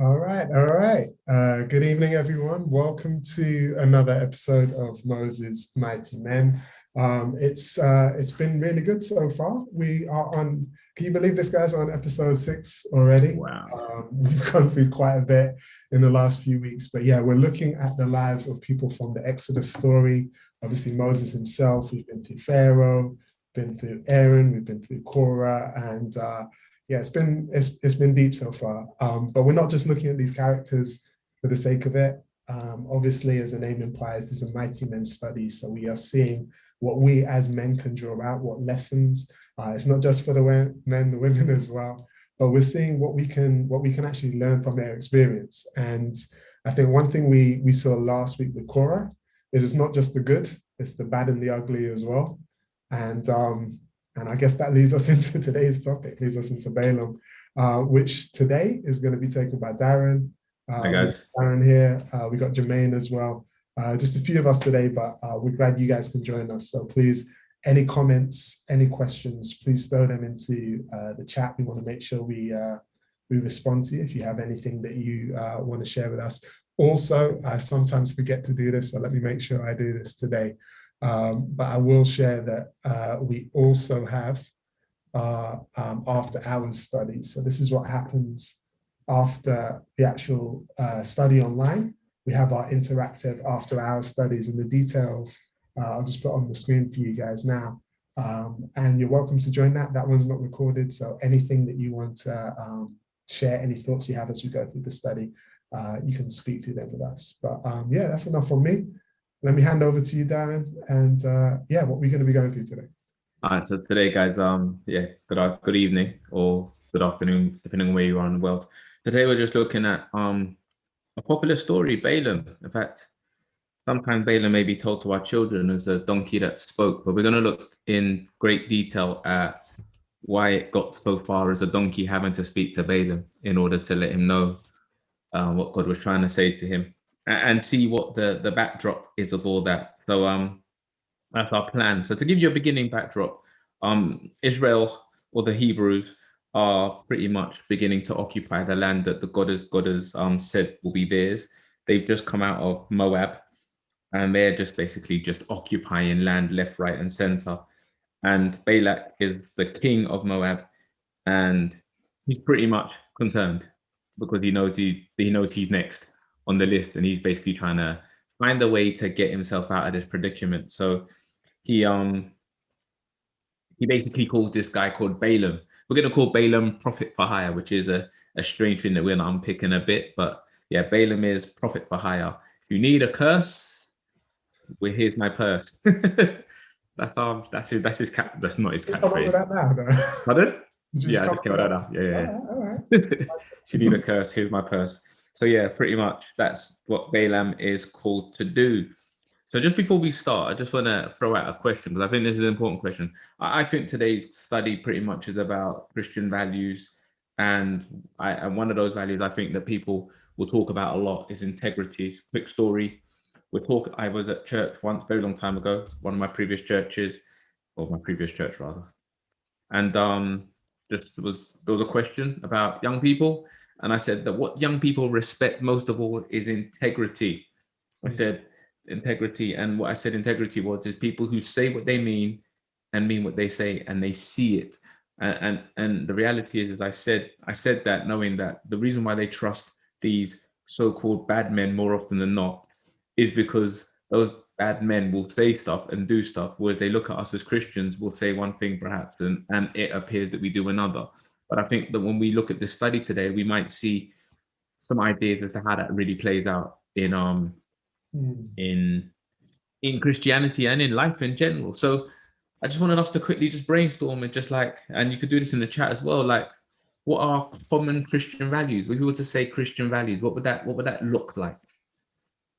All right, all right. Good evening, everyone. Welcome to another episode of Moses Mighty Men. It's been really good so far. We are on. Can you believe this, guys? We're on episode 6 already. Wow. We've gone through quite a bit in the last few weeks, but yeah, we're looking at the lives of people from the Exodus story. Obviously, Moses himself. We've been through Pharaoh, been through Aaron, we've been through Korah, and yeah, it's been deep so far. But we're not just looking at these characters for the sake of it. Obviously, as the name implies, this is a mighty men study. So we are seeing what we as men can draw out, what lessons. It's not just for the men, the women as well, but we're seeing what we can actually learn from their experience. And I think one thing we saw last week with Korah is it's not just the good, it's the bad and the ugly as well. And and I guess that leads us into today's topic, leads us into Balaam, which today is going to be taken by Darren. Hi We got guys. Darren here. We got Jermaine as well. Just a few of us today, but we're glad you guys can join us. So please, any comments, any questions, please throw them into the chat. We want to make sure we respond to you if you have anything that you want to share with us. Also, I sometimes forget to do this, so let me make sure I do this today. But I will share that we also have after hours studies. So this is what happens after the actual study online. We have our interactive after hours studies, and the details I'll just put on the screen for you guys now. And you're welcome to join that. That one's not recorded. So anything that you want to share, any thoughts you have as we go through the study, you can speak through them with us. But yeah, that's enough from me. Let me hand over to you, Darren, and yeah, what we're going to be going through today. All right, so today, guys, yeah, good evening or good afternoon, depending on where you are in the world. Today we're just looking at a popular story, Balaam. In fact, sometimes Balaam may be told to our children as a donkey that spoke, but we're going to look in great detail at why it got so far as a donkey having to speak to Balaam in order to let him know what God was trying to say to him, and see what the backdrop is of all that. So that's our plan. So to give you a beginning backdrop, Israel or the Hebrews are pretty much beginning to occupy the land that the God has said will be theirs. They've just come out of Moab, and they're just basically just occupying land left, right, and center. And Balak is the king of Moab, and he's pretty much concerned because he knows he's next on the list, and he's basically trying to find a way to get himself out of this predicament. So he basically calls this guy called Balaam. We're gonna call Balaam prophet for hire, which is a strange thing that we're not unpicking a bit, but yeah, Balaam is prophet for hire. If you need a curse, well, here's my purse. That's not his Just come up with catchphrase. that now, though. Pardon? Did you just Yeah, I come just up came with out that? of that. Yeah, All yeah, right, all right. yeah. If you need a curse, here's my purse. So yeah, pretty much that's what Balaam is called to do. So just before we start, I just want to throw out a question because I think this is an important question. I think today's study pretty much is about Christian values, and one of those values I think that people will talk about a lot is integrity. Quick story: I was at church once, very long time ago, one of my previous churches, or my previous church rather, and there was a question about young people, and I said that what young people respect most of all is integrity. I said integrity, and what I said integrity was is people who say what they mean and mean what they say, and they see it. And the reality is I said that knowing that the reason why they trust these so-called bad men more often than not is because those bad men will say stuff and do stuff, whereas they look at us as Christians, will say one thing perhaps, and it appears that we do another. But I think that when we look at this study today, we might see some ideas as to how that really plays out Mm. in in Christianity and in life in general. So I just wanted us to quickly just brainstorm and just like, and you could do this in the chat as well, like what are common Christian values? If we were to say Christian values, what would that look like?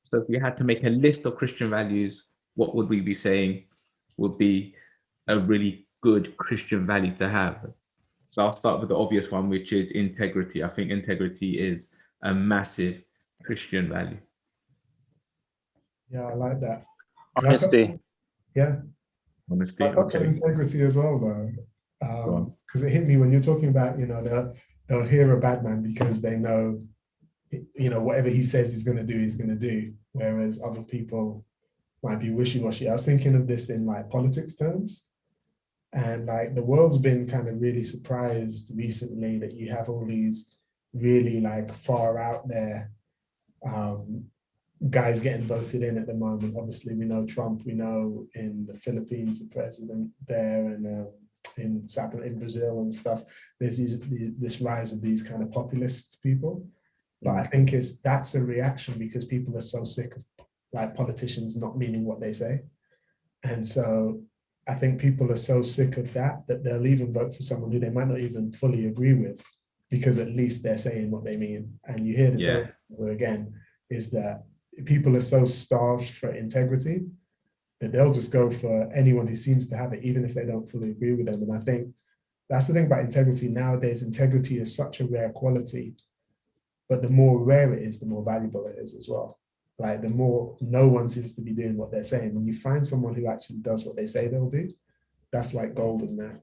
So if we had to make a list of Christian values, what would we be saying would be a really good Christian value to have? So I'll start with the obvious one, which is integrity. I think integrity is a massive Christian value. Yeah, I like that. Can I touch Honesty. on, yeah, Honesty, I touch on okay. integrity as well, though, Go on. because it hit me when you're talking about, they'll hear a bad man because they know whatever he says he's going to do, he's going to do. Whereas other people might be wishy-washy. I was thinking of this in like politics terms. And like the world's been kind of really surprised recently that you have all these really like far out there guys getting voted in at the moment. Obviously, we know Trump. We know in the Philippines, the president there, and in Brazil and stuff. There's this rise of these kind of populist people. But I think that's a reaction because people are so sick of like politicians not meaning what they say, and so I think people are so sick of that they'll even vote for someone who they might not even fully agree with, because at least they're saying what they mean. And you hear this over again, is that people are so starved for integrity that they'll just go for anyone who seems to have it, even if they don't fully agree with them. And I think that's the thing about integrity nowadays. Integrity is such a rare quality, but the more rare it is, the more valuable it is as well. Like the more no one seems to be doing what they're saying. When you find someone who actually does what they say they'll do, that's like golden there.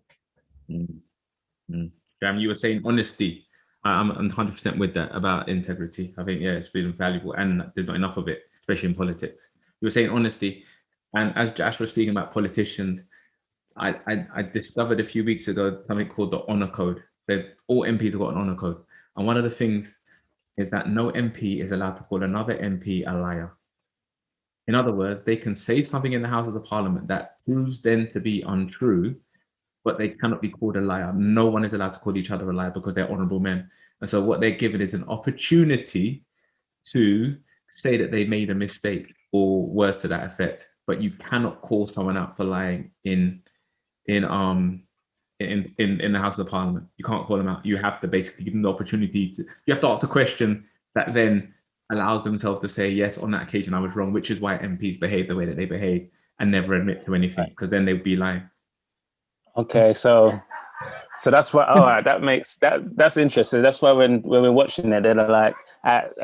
Jam, you were saying honesty. I'm 100% with that about integrity. I think, it's really valuable, and there's not enough of it, especially in politics. You were saying honesty. And as Josh was speaking about politicians, I discovered a few weeks ago something called the honor code. All MPs have got an honor code. And one of the things is that no MP is allowed to call another MP a liar. In other words, they can say something in the Houses of Parliament that proves them to be untrue, but they cannot be called a liar. No one is allowed to call each other a liar because they're honorable men. And so what they're given is an opportunity to say that they made a mistake or words to that effect, but you cannot call someone out for lying in the House of Parliament. You can't call them out. You have to basically give them the opportunity you have to ask a question that then allows themselves to say, yes, on that occasion I was wrong, which is why MPs behave the way that they behave and never admit to anything, because then they'd be lying. Okay, so that's why. All right, that's interesting. That's why when we're watching it, they're like,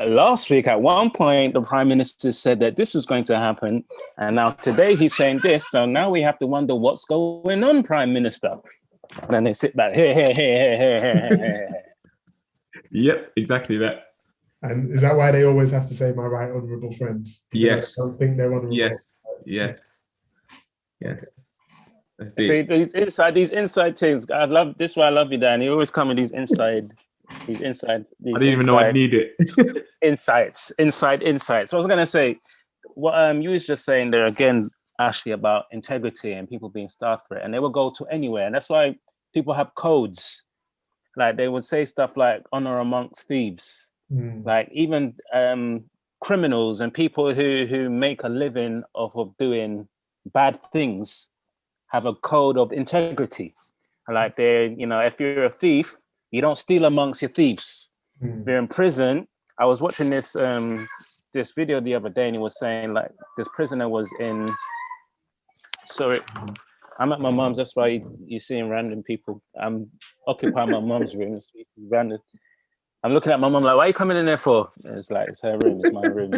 last week at one point the Prime Minister said that this was going to happen, and now today he's saying this. So now we have to wonder what's going on, Prime Minister. And then they sit back, here. Yep, exactly that. And is that why they always have to say "my right honourable friend"? Yes. I don't think they're honourable. Yes. Okay. See these inside things. I love this. Why I love you, Dan. You always come with these inside. I didn't even know I need it. insights. So I was gonna say, what you was just saying there again, Ashley, about integrity and people being starved for it, and they will go to anywhere, and that's why people have codes. Like they would say stuff like "honor amongst thieves," like even criminals and people who make a living off of doing bad things have a code of integrity. Like if you're a thief, you don't steal amongst your thieves. If you're in prison, I was watching this video the other day, and he was saying like this prisoner was in. Sorry, I'm at my mom's. That's why you're seeing random people. I'm occupying my mom's room. It's random. I'm looking at my mom like, why are you coming in there for? It's like, it's her room. It's my room.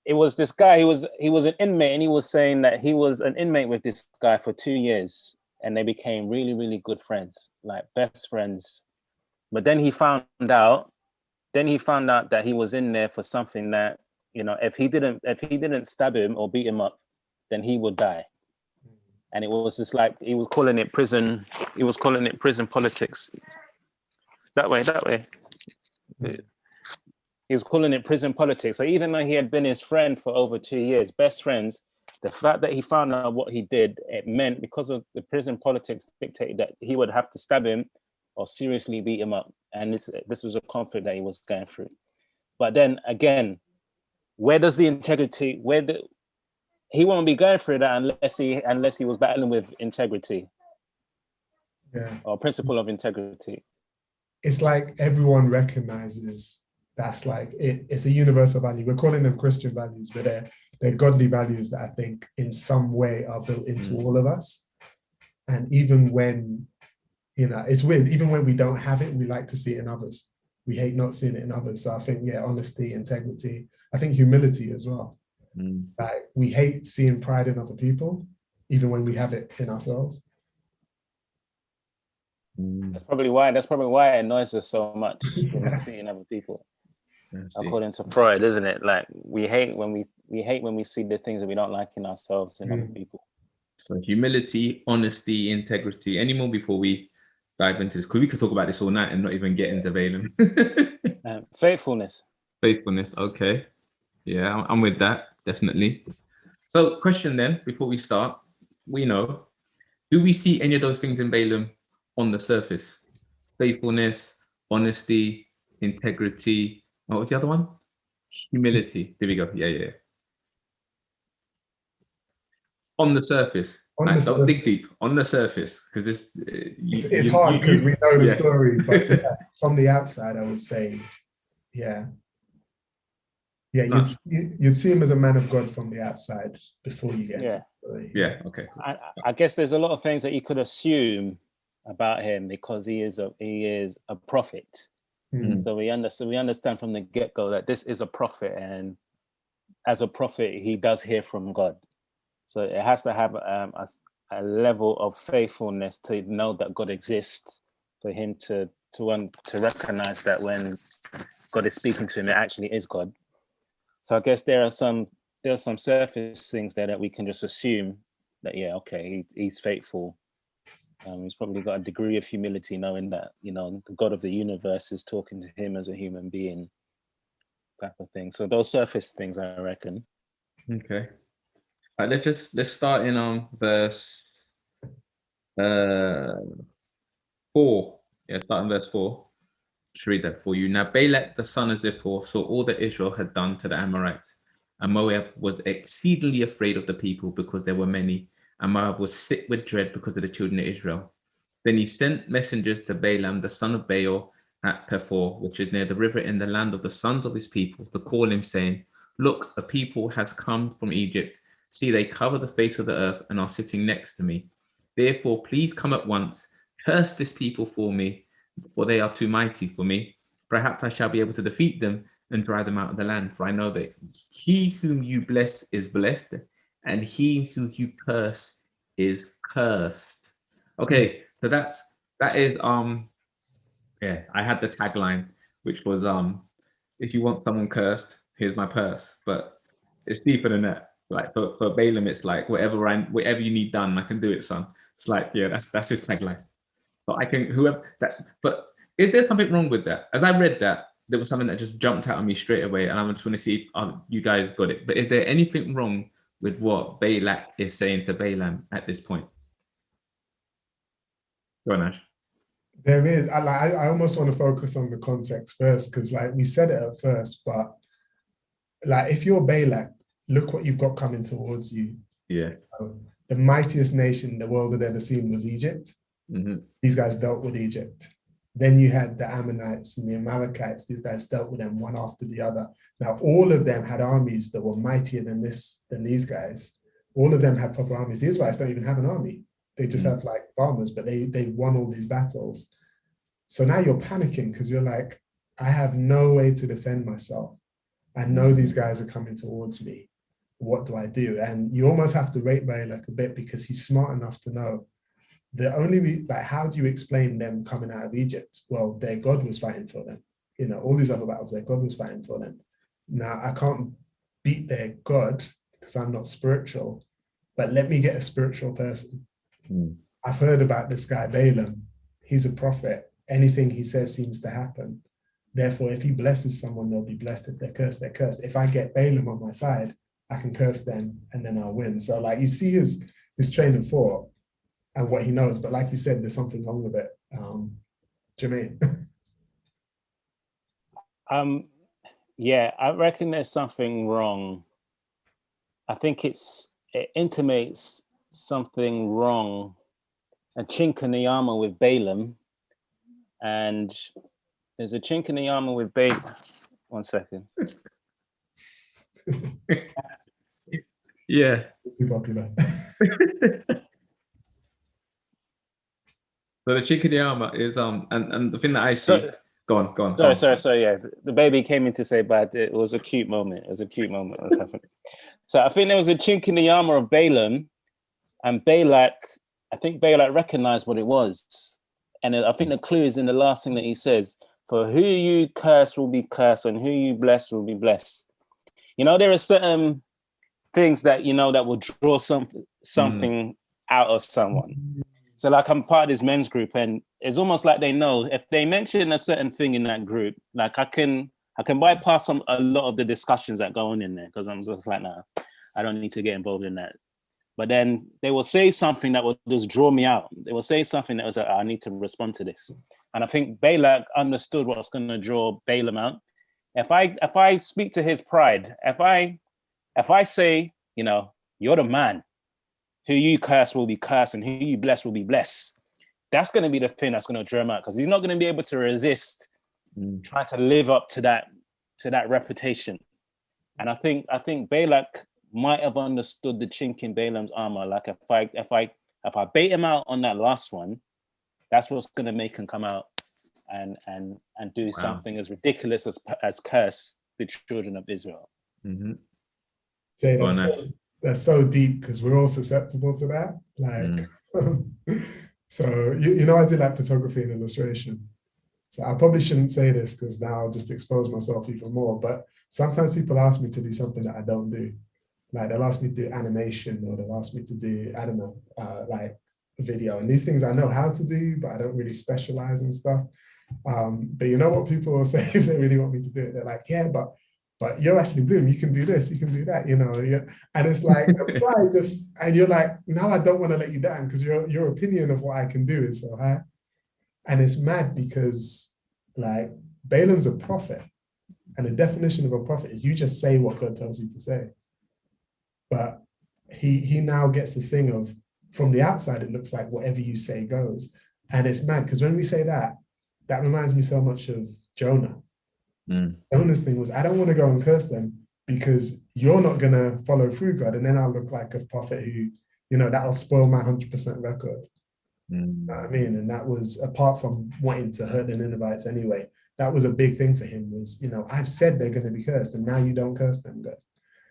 It was this guy. He was an inmate, and he was saying that he was an inmate with this guy for 2 years, and they became really, really good friends, like best friends. But then he found out that he was in there for something that, if he didn't stab him or beat him up, then he would die. And it was just like he was calling it prison politics. That way. He was calling it prison politics. So even though he had been his friend for over 2 years, best friends, the fact that he found out what he did, it meant because of the prison politics dictated that he would have to stab him or seriously beat him up. And this was a conflict that he was going through. But then again, where does the integrity, he won't be going through that unless he was battling with integrity. Yeah. Or principle of integrity. It's like everyone recognizes that's like it's a universal value. We're calling them Christian values, but they're godly values that I think in some way are built into all of us. And even when, it's weird, even when we don't have it, we like to see it in others. We hate not seeing it in others. So I think, honesty, integrity, I think humility as well. Like we hate seeing pride in other people, even when we have it in ourselves. That's probably why it annoys us so much when we see in other people. According to Freud, isn't it? Like we hate when we see the things that we don't like in ourselves in other people. So humility, honesty, integrity. Any more before we dive into this? Because we could talk about this all night and not even get into Balaam. Faithfulness. Faithfulness. Okay. Yeah, I'm with that. Definitely. So question then, before we start, we know, do we see any of those things in Balaam on the surface? Faithfulness, honesty, integrity. What was the other one? Humility. There we go. Yeah. On the surface. Don't dig deep. On the surface, because this it's hard because we know the story, but yeah, from the outside, I would say, you'd see him as a man of God from the outside before you get to the story. Yeah. Okay. Cool. I guess there's a lot of things that you could assume about him because he is a prophet. So we understand from the get-go that this is a prophet, and as a prophet, he does hear from God. So it has to have a level of faithfulness to know that God exists, for him to recognize that when God is speaking to him, it actually is God. So I guess there are some surface things there that we can just assume that he's faithful. He's probably got a degree of humility, knowing that the God of the universe is talking to him as a human being, type of thing. So those surface things, I reckon. Okay. All right, let's start in verse 4. Yeah, start in verse 4. Just read that for you. Now Balak the son of Zippor saw all that Israel had done to the Amorites, and Moab was exceedingly afraid of the people because there were many, and Moab was sick with dread because of the children of Israel. Then he sent messengers to Balaam the son of Beor at Pephor, which is near the river in the land of the sons of his people, to call him, saying, Look, a people has come from Egypt. See, they cover the face of the earth and are sitting next to me. Therefore, please come at once, curse this people for me, for they are too mighty for me. Perhaps I shall be able to defeat them and drive them out of the land. For I know that he whom you bless is blessed, and he whom you curse is cursed. Okay, so that is I had the tagline, which was if you want someone cursed, here's my purse. But it's deeper than that. Like for Balaam, it's like whatever you need done, I can do it, son. It's like, that's his tagline. So I can but is there something wrong with that? As I read that, there was something that just jumped out at me straight away, and I just want to see if you guys got it. But is there anything wrong with what Balak is saying to Balaam at this point? Go on, Ash. There is. I almost want to focus on the context first, because like we said it at first, but like if you're Balak, look what you've got coming towards you. Yeah. The mightiest nation the world had ever seen was Egypt. These guys dealt with Egypt. Then you had the Ammonites and the Amalekites. These guys dealt with them one after the other. Now, all of them had armies that were mightier than these guys. All of them had proper armies. The Israelites don't even have an army. They just have like farmers, but they won all these battles. So now you're panicking because you're like, I have no way to defend myself. I know these guys are coming towards me. What do I do? And you almost have to rate Balak a bit, because he's smart enough to know the only how do you explain them coming out of Egypt? Well, their God was fighting for them. All these other battles, their God was fighting for them. Now, I can't beat their God because I'm not spiritual, but let me get a spiritual person. I've heard about this guy, Balaam. He's a prophet. Anything he says seems to happen. Therefore, if he blesses someone, they'll be blessed. If they're cursed, they're cursed. If I get Balaam on my side, I can curse them and then I'll win. So like you see his train of thought and what he knows, but like you said, there's something wrong with it. Jermaine. I reckon there's something wrong. I think it intimates something wrong, a chink in the armor with Balaam, and there's a chink in the armor with Balaam. One second. Yeah. Popular. So the chink in the armor is and the thing that I see. Go on. Sorry. Yeah, the baby came in to say, but it was a cute moment. It was a cute moment that was happening. So I think there was a chink in the armor of Balaam, and I think Balak recognized what it was. And I think the clue is in the last thing that he says, for who you curse will be cursed and who you bless will be blessed. You know, there are certain things that, you know, that will draw something out of someone. So like I'm part of this men's group, and it's almost like they know if they mention a certain thing in that group, like I can bypass a lot of the discussions that go on in there, because I'm just like, nah, I don't need to get involved in that. But then they will say something that will just draw me out. They will say something that was like, I need to respond to this. And I think Balak understood what's going to draw Balaam out. If I speak to his pride, if I say, you know, you're the man, who you curse will be cursed and who you bless will be blessed, that's going to be the thing that's going to draw him out, because he's not going to be able to resist trying to live up to that reputation. And I think Balak might have understood the chink in Balaam's armor. Like if I bait him out on that last one, that's what's going to make him come out and do something as ridiculous as curse the children of Israel. Mm-hmm. Jay, that's so deep, because we're all susceptible to that. Like, so you know, I do like photography and illustration. So I probably shouldn't say this, because now I'll just expose myself even more. But sometimes people ask me to do something that I don't do. Like they'll ask me to do animation, or they'll ask me to do, I don't know, like a video. And these things I know how to do, but I don't really specialize in stuff. But you know what people will say if they really want me to do it? They're like, yeah, but you're Ashley Bloom, you can do this, you can do that, you know. And it's like, and you're like, now I don't want to let you down, because your opinion of what I can do is so high. And it's mad, because like Balaam's a prophet, and the definition of a prophet is you just say what God tells you to say. But he now gets this thing of, from the outside, it looks like whatever you say goes. And it's mad, because when we say that reminds me so much of Jonah. Jonah's thing was, I don't want to go and curse them, because you're not going to follow through, God, and then I'll look like a prophet who, you know, that'll spoil my 100% record. You know what I mean? And that was, apart from wanting to hurt the Ninevites anyway, that was a big thing for him, was, you know, I've said they're going to be cursed, and now you don't curse them, God.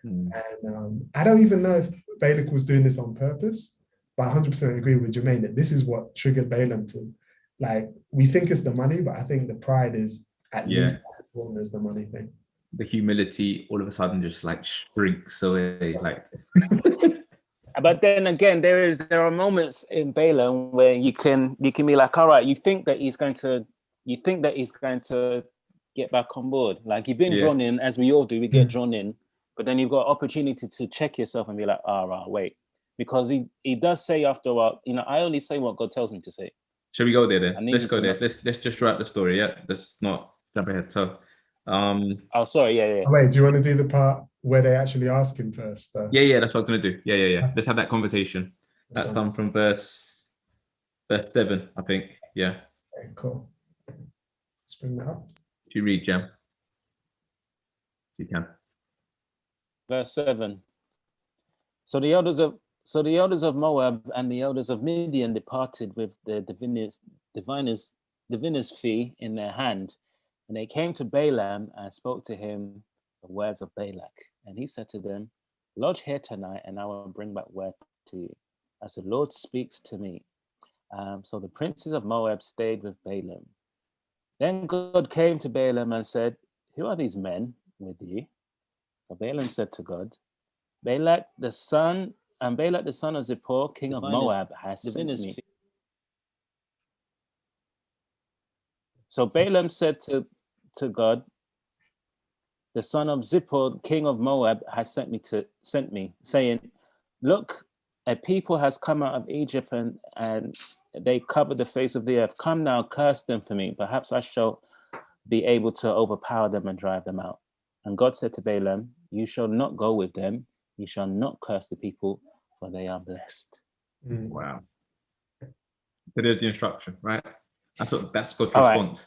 And I don't even know if Balak was doing this on purpose, but I 100% agree with Jermaine that this is what triggered Balaam to, like, we think it's the money, but I think the pride is at least as important as the money thing. The humility all of a sudden just like shrinks away, like. But then again, there are moments in Balaam where you can be like, all right, you think that he's going to get back on board. Like, you've been drawn in, as we all do, we get drawn in, but then you've got opportunity to check yourself and be like, all right, wait. Because he does say after a while, you know, I only say what God tells me to say. Shall we go there then? Let's go there. Let's just write the story. Yeah, let's not jump ahead. So, oh, sorry. Yeah. Oh, wait, do you want to do the part where they actually ask him first? Yeah. That's what I'm gonna do. Yeah. Let's have that conversation. That's from verse 7, I think. Yeah. Okay, cool. Let's bring that up. Do you read, Jam? You can. Verse 7. So the elders of Moab and the elders of Midian departed with the diviner's fee in their hand, and they came to Balaam and spoke to him the words of Balak. And he said to them, lodge here tonight, and I will bring back word to you, as the Lord speaks to me. So the princes of Moab stayed with Balaam. Then God came to Balaam and said, who are these men with you? So Balaam said to God, Balak the son of Zippor, king of Moab, has sent me. So Balaam said to God, the son of Zippor, king of Moab, has sent me, saying, look, a people has come out of Egypt and they covered the face of the earth. Come now, curse them for me. Perhaps I shall be able to overpower them and drive them out. And God said to Balaam, you shall not go with them. You shall not curse the people, for they are blessed. Wow. So there's the instruction, right? That's God's response.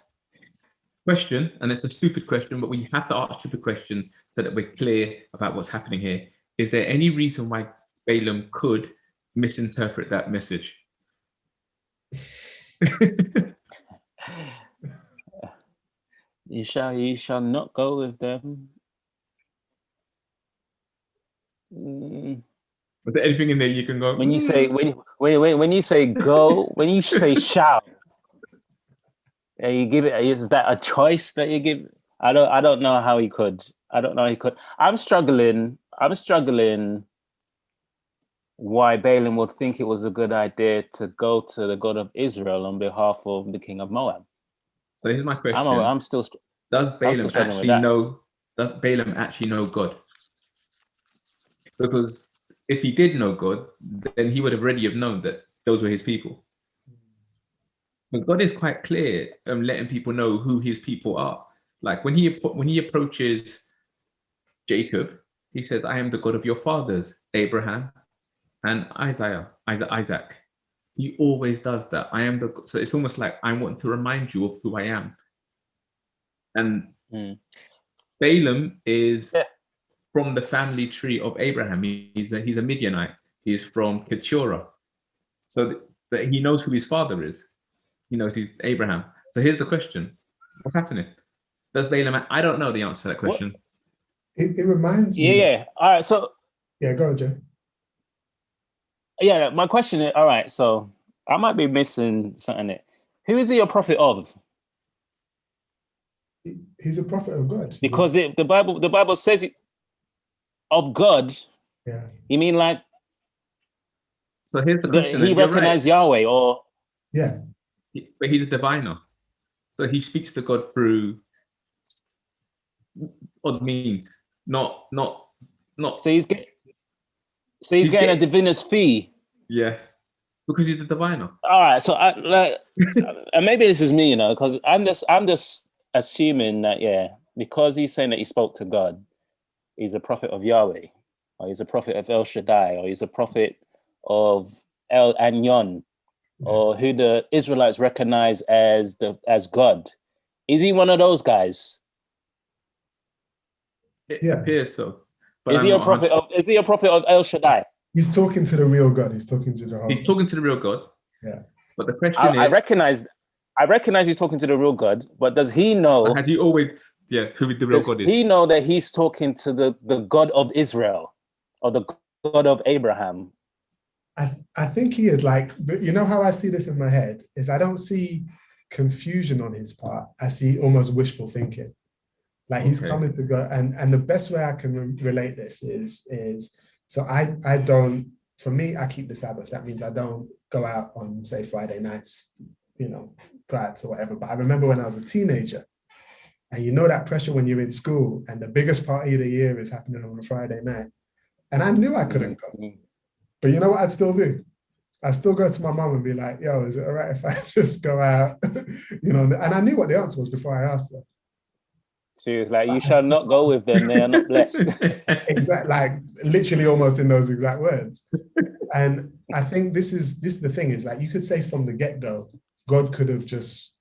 Question, and it's a stupid question, but we have to ask stupid questions so that we're clear about what's happening here. Is there any reason why Balaam could misinterpret that message? You shall not go with them. Was there anything in there you can go? When you say when you say go, when you say shall, You give it. Is that a choice that you give? I don't know how he could. I don't know how he could. I'm struggling. Why Balaam would think it was a good idea to go to the God of Israel on behalf of the king of Moab. So here's my question. I'm still Does Balaam struggling with actually that. know? Does Balaam actually know God? Because if he did know God, then he would have already have known that those were his people. But God is quite clear letting people know who his people are. Like when he approaches Jacob, he says, "I am the God of your fathers, Abraham and Isaac." He always does that. I am the. So it's almost like I want to remind you of who I am. And Balaam is from the family tree of Abraham. He's a Midianite. He's from Keturah. So that he knows who his father is. He knows he's Abraham. So here's the question: what's happening? Does Balaam? I don't know the answer to that question. It reminds me. Yeah. All right. So yeah, go on, Joe. Yeah, my question is, all right. So I might be missing something there. Who is he a prophet of? He's a prophet of God. Because the Bible says it, of God. Yeah. You mean like? So here's the question. He recognized Yahweh, or yeah, but he's a diviner. So he speaks to God through odd means, not. So he's getting a diviner's fee. Yeah, because he's a diviner. All right. So and maybe this is me, because I'm just assuming that because he's saying that he spoke to God, he's a prophet of Yahweh, or he's a prophet of El Shaddai, or he's a prophet of El Anyon, or who the Israelites recognize as God. Is he one of those guys? It appears so. But is he a prophet of El Shaddai? He's talking to the real God. He's talking to Jehovah. He's talking to the real God. Yeah. But the question I recognize he's talking to the real God, but does he know? Has he always who the real God is? Does he know that he's talking to the God of Israel, or the God of Abraham? I think he is. Like, you know how I see this in my head is I don't see confusion on his part. I see almost wishful thinking. Like he's coming to go, and the best way I can relate this is so I don't, for me, I keep the Sabbath. That means I don't go out on, say, Friday nights, go out or whatever. But I remember when I was a teenager, and that pressure when you're in school and the biggest party of the year is happening on a Friday night. And I knew I couldn't go. But you know what I'd still do? I'd still go to my mom and be like, yo, is it all right if I just go out? And I knew what the answer was before I asked her. She was like, you shall not go with them, they are not blessed. Exactly, like literally almost in those exact words. And I think this is the thing is, like, you could say from the get-go, God could have just,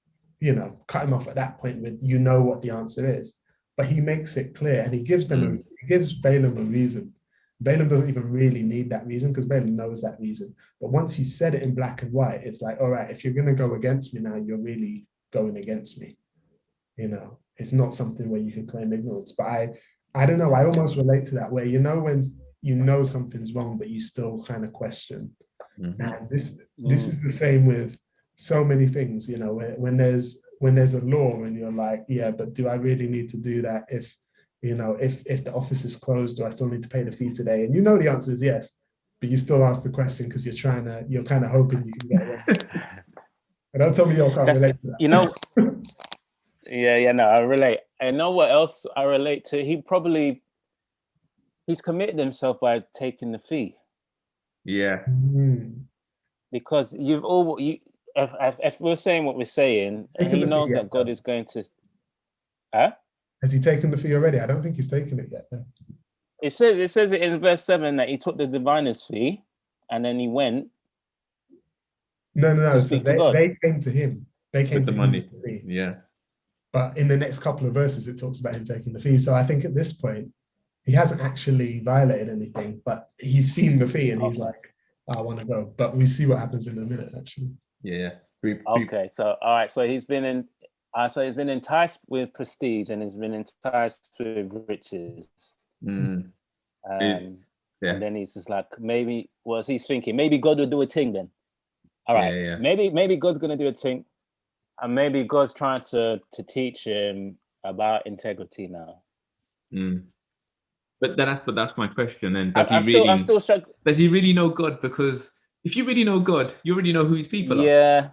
cut him off at that point with, what the answer is. But he makes it clear, and he gives Balaam a reason. Balaam doesn't even really need that reason, because Balaam knows that reason. But once he said it in black and white, it's like, all right, if you're going to go against me now, you're really going against me. It's not something where you can claim ignorance. But I don't know, I almost relate to that, where when something's wrong, but you still kind of question. Mm-hmm. And this is the same with so many things, when there's a law and you're like, yeah, but do I really need to do that? If the office is closed, do I still need to pay the fee today? And the answer is yes, but you still ask the question because you're kind of hoping you can get it right. And don't tell me you can't relate to that. No, I relate. I know what else I relate to. He's committed himself by taking the fee. Yeah. Mm-hmm. Because if we're saying what we're saying, and he knows that God is going to. Has he taken the fee already? I don't think he's taken it yet. No. It says it in verse 7 that he took the diviner's fee, and then he went. No. So they came to him. They came to the money. Him with the fee. Yeah. But in the next couple of verses, it talks about him taking the fee. So I think at this point, he hasn't actually violated anything, but he's seen the fee and he's like, I want to go. But we see what happens in a minute, actually. Yeah. Okay. So, all right. So he's been enticed with prestige, and he's been enticed with riches. Mm. And then he's just like, he's thinking, maybe God will do a thing then. All right. Yeah. Maybe God's going to do a thing. And maybe God's trying to teach him about integrity now. Mm. But that's my question. And I'm still struggling. does he really know God? Because if you really know God, you already know who his people are. Yeah.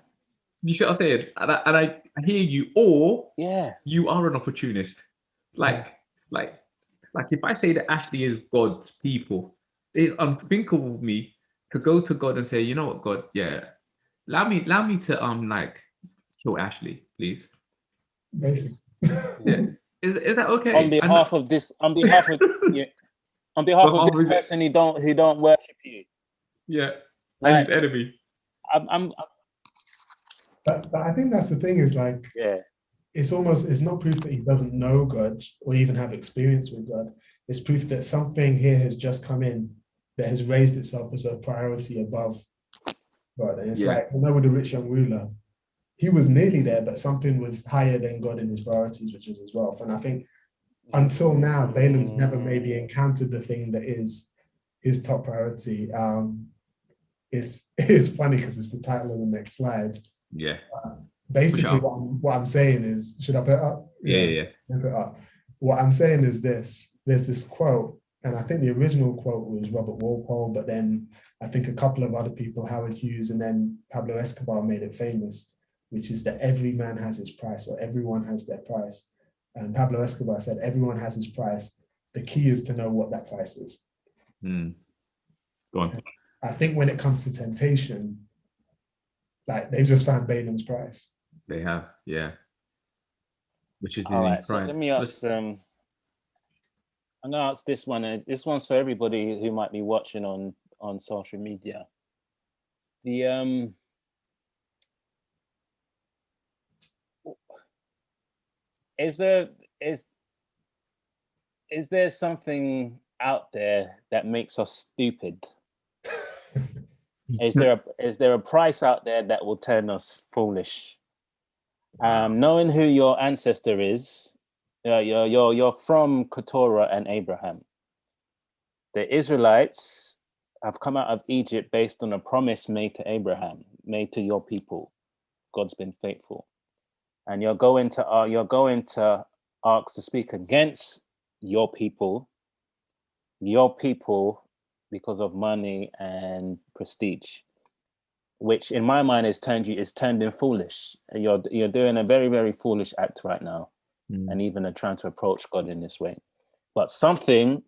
You see what I'm saying? And I hear you. Or Yeah. you are an opportunist. Like if I say that Ashley is God's people, it's unthinkable of me to go to God and say, you know what, God, yeah, allow me to like kill Ashley, please. Basically. Yeah. Is that okay? On behalf of this person who don't worship you. Yeah. Like, and his enemy. But I think that's the thing is like, yeah, it's not proof that he doesn't know God or even have experience with God. It's proof that something here has just come in that has raised itself as a priority above God. And it's like, with the rich young ruler, he was nearly there, but something was higher than God in his priorities, which was his wealth. And I think until now, Balaam's never maybe encountered the thing that is his top priority. It's funny because it's the title of the next slide. Yeah. Basically, what I'm saying is, should I put it up? Yeah. Put it up. What I'm saying is this: there's this quote, and I think the original quote was Robert Walpole, but then I think a couple of other people, Howard Hughes, and then Pablo Escobar, made it famous, which is that every man has his price, or everyone has their price. And Pablo Escobar said, everyone has his price. The key is to know what that price is. Go on. I think when it comes to temptation, like they've just found Balaam's price. They have, yeah. Which is all right. So let me ask. I'm gonna ask this one. This one's for everybody who might be watching on social media. Is there something out there that makes us stupid? Is there a price out there that will turn us foolish? Knowing who your ancestor is, you're from Keturah and Abraham. The Israelites have come out of Egypt based on a promise made to Abraham, made to your people. God's been faithful, and you're going to ask to speak against your people because of money and prestige, which in my mind is turned in foolish. And you're doing a very, very foolish act right now, and even trying to approach God in this way. But something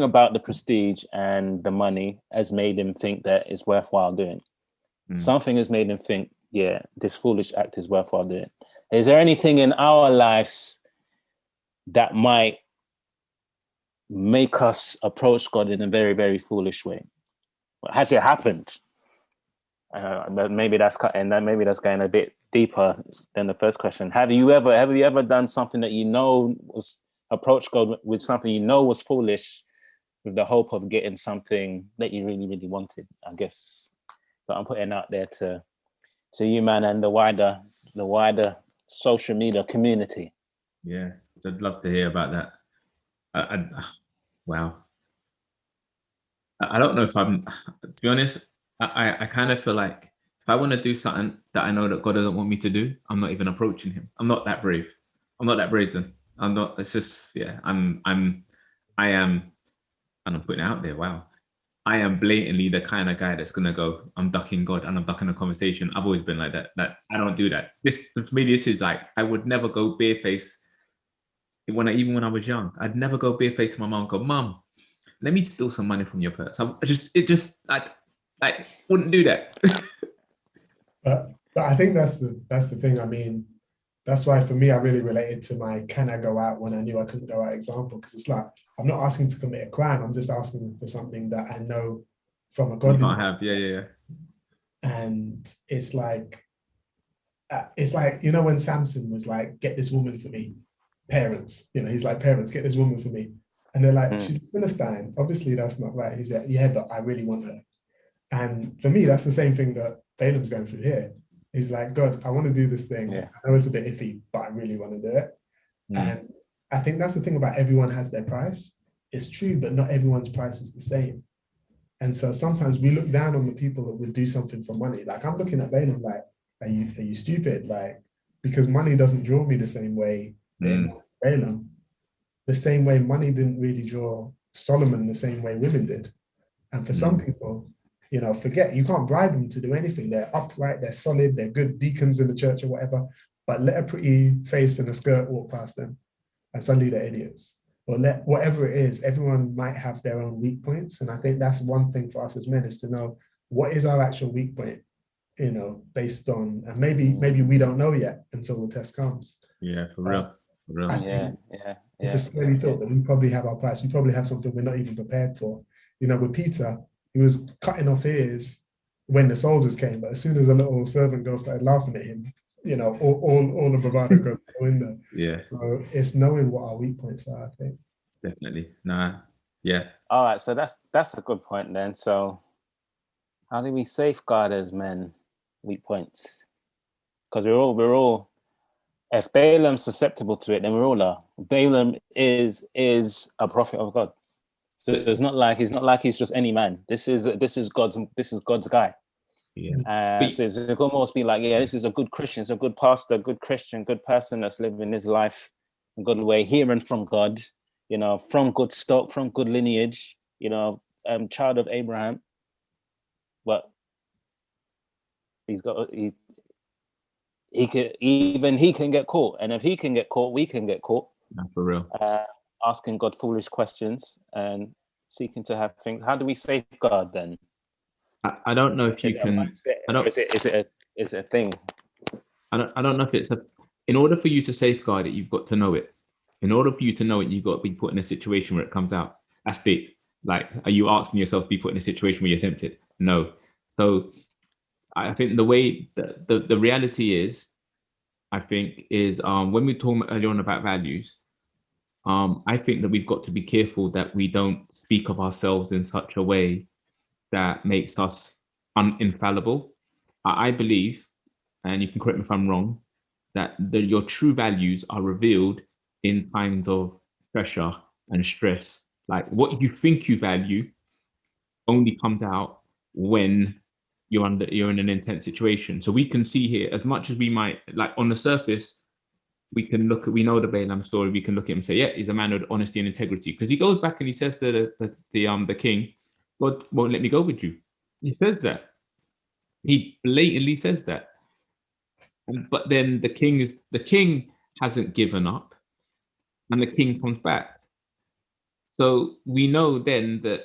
about the prestige and the money has made him think that it's worthwhile doing. Something has made him think, yeah, this foolish act is worthwhile doing. Is there anything in our lives that might make us approach God in a very, very foolish way? Has it happened? But maybe that's going a bit deeper than the first question. Have you ever done something that you know was approach God with something you know was foolish, with the hope of getting something that you really, really wanted? I guess. But I'm putting out there to you, man, and the wider social media community. Yeah, I'd love to hear about that. Wow. I don't know if to be honest, I kind of feel like if I want to do something that I know that God doesn't want me to do, I'm not even approaching him. I'm not that brave. I'm not that brazen. I'm not, it's just, yeah, I am, and I'm putting it out there. Wow. I am blatantly the kind of guy that's going to go, I'm ducking God and I'm ducking the conversation. I've always been like that I don't do that. For me, this is like, I would never go barefaced even when I was young. I'd never go barefaced to my mom and go, Mom, let me steal some money from your purse. I wouldn't do that. But I think that's the thing. I mean, that's why for me, I really related to my "can I go out when I knew I couldn't go out" example, because it's like, I'm not asking to commit a crime. I'm just asking for something that I know from a godly. You can't have, yeah. And it's like, when Samson was like, get this woman for me, parents, he's like, parents, get this woman for me. And they're like, she's a Philistine. Obviously, that's not right. He's like, yeah, but I really want her. And for me, that's the same thing that Balaam's going through here. He's like, God, I want to do this thing. Yeah. I know it's a bit iffy, but I really want to do it. And I think that's the thing about everyone has their price. It's true, but not everyone's price is the same. And so sometimes we look down on the people that would do something for money. Like, I'm looking at Balaam like, are you stupid? Like, because money doesn't draw me the same way that it Balaam. The same way money didn't really draw Solomon the same way women did. And for some people, you know, forget, you can't bribe them to do anything. They're upright, they're solid, they're good deacons in the church or whatever, but let a pretty face and a skirt walk past them and suddenly they're idiots. Or let whatever it is, everyone might have their own weak points. And I think that's one thing for us as men is to know what is our actual weak point, you know, based on, and maybe we don't know yet until the test comes. Yeah, for real. For real. It's a scary thought that we probably have our price. We probably have something we're not even prepared for. You know, with Peter, he was cutting off ears when the soldiers came, but as soon as a little servant girl started laughing at him, you know, all the bravado goes in there. Yes. So it's knowing what our weak points are, I think. Definitely. Nah. Yeah. All right. So that's a good point then. So how do we safeguard as men weak points? Because we're all. If Balaam's susceptible to it, then we're all are. Balaam is a prophet of God. So it's not like he's just any man. This is God's guy. Yeah. So it could almost be like, yeah, this is a good Christian, it's a good pastor, good Christian, good person that's living his life a good way, hearing from God, you know, from good stock, from good lineage, you know, child of Abraham. But he can get caught, and if he can get caught, we can get caught. Not for real. Asking God foolish questions and seeking to have things. How do we safeguard then? I don't know if you can. Is it a thing? I don't know if it's a. In order for you to safeguard it, you've got to know it. In order for you to know it, you've got to be put in a situation where it comes out. That's deep. Like, are you asking yourself to be put in a situation where you're tempted? No. So I think the way the reality is, I think, is when we talk earlier on about values, I think that we've got to be careful that we don't speak of ourselves in such a way that makes us infallible. I believe, and you can correct me if I'm wrong, that your true values are revealed in times of pressure and stress. Like what you think you value only comes out when you're in an intense situation. So we can see here, as much as we might, like on the surface, we know the Balaam story, we can look at him and say, yeah, he's a man of honesty and integrity. Because he goes back and he says to the king, God won't let me go with you. He says that. He blatantly says that. But then the king hasn't given up, and the king comes back. So we know then that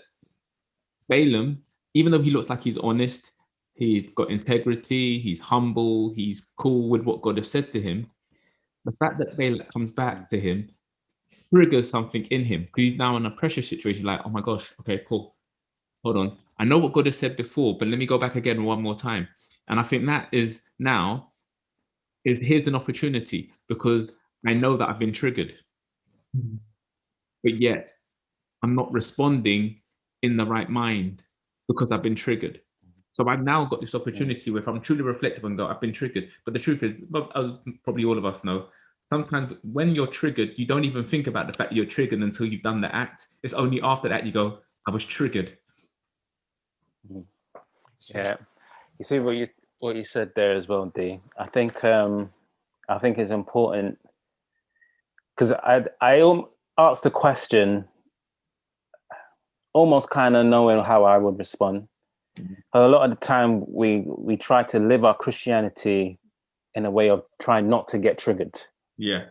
Balaam, even though he looks like he's honest, he's got integrity, he's humble, he's cool with what God has said to him, the fact that Balaam comes back to him triggers something in him, because he's now in a pressure situation, like, oh my gosh, okay, cool, hold on. I know what God has said before, but let me go back again one more time. And I think that is now, here's an opportunity, because I know that I've been triggered, but yet I'm not responding in the right mind because I've been triggered. So I've now got this opportunity where if I'm truly reflective and go, I've been triggered. But the truth is, as probably all of us know, sometimes when you're triggered, you don't even think about the fact that you're triggered until you've done the act. It's only after that you go, I was triggered. Yeah, you see what you said there as well, D. I think it's important, because I asked the question almost kind of knowing how I would respond. A lot of the time we try to live our Christianity in a way of trying not to get triggered. Yeah.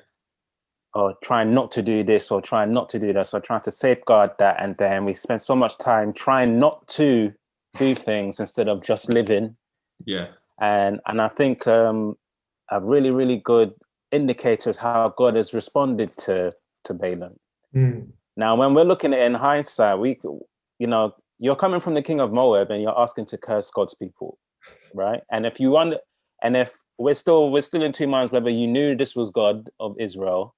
Or trying not to do this, or trying not to do that, or trying to safeguard that, and then we spend so much time trying not to do things instead of just living. Yeah. And I think a really, really good indicator is how God has responded to Balaam. Now, when we're looking at it in hindsight, you're coming from the king of Moab and you're asking to curse God's people, right? And if we're still in 2 minds whether you knew this was God of Israel,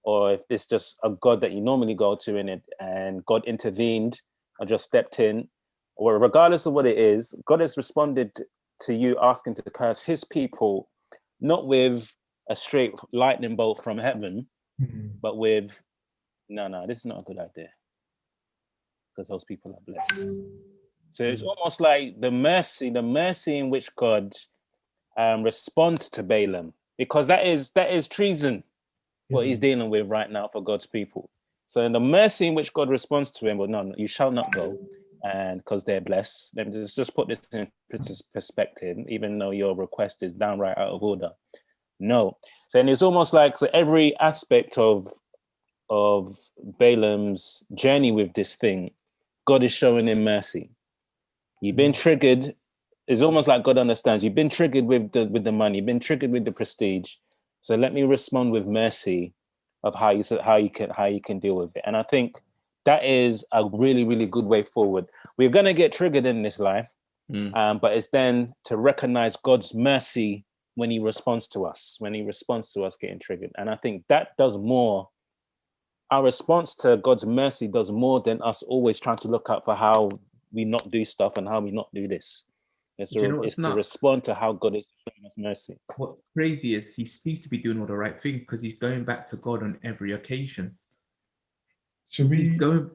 or if it's just a God that you normally go to in it, and God intervened or just stepped in, or regardless of what it is, God has responded to you asking to curse his people, not with a straight lightning bolt from heaven, but with, no, this is not a good idea, because those people are blessed. So it's almost like the mercy in which God responds to Balaam because that is treason, what he's dealing with right now for God's people. So in the mercy in which God responds to him, well, no, you shall not go, and because they're blessed. Let me just put this in perspective, even though your request is downright out of order. No. So and it's almost like so every aspect of Balaam's journey with this thing, God is showing him mercy. You've been triggered. It's almost like God understands. You've been triggered with the money. You've been triggered with the prestige. So let me respond with mercy of how you can deal with it. And I think that is a really, really good way forward. We're going to get triggered in this life, but it's then to recognize God's mercy when he responds to us getting triggered. And I think that does more. Our response to God's mercy does more than us always trying to look out for how we not do stuff and how we not do this. It's to respond to how God is showing us mercy. What's crazy is he seems to be doing all the right thing because he's going back to God on every occasion. Should we go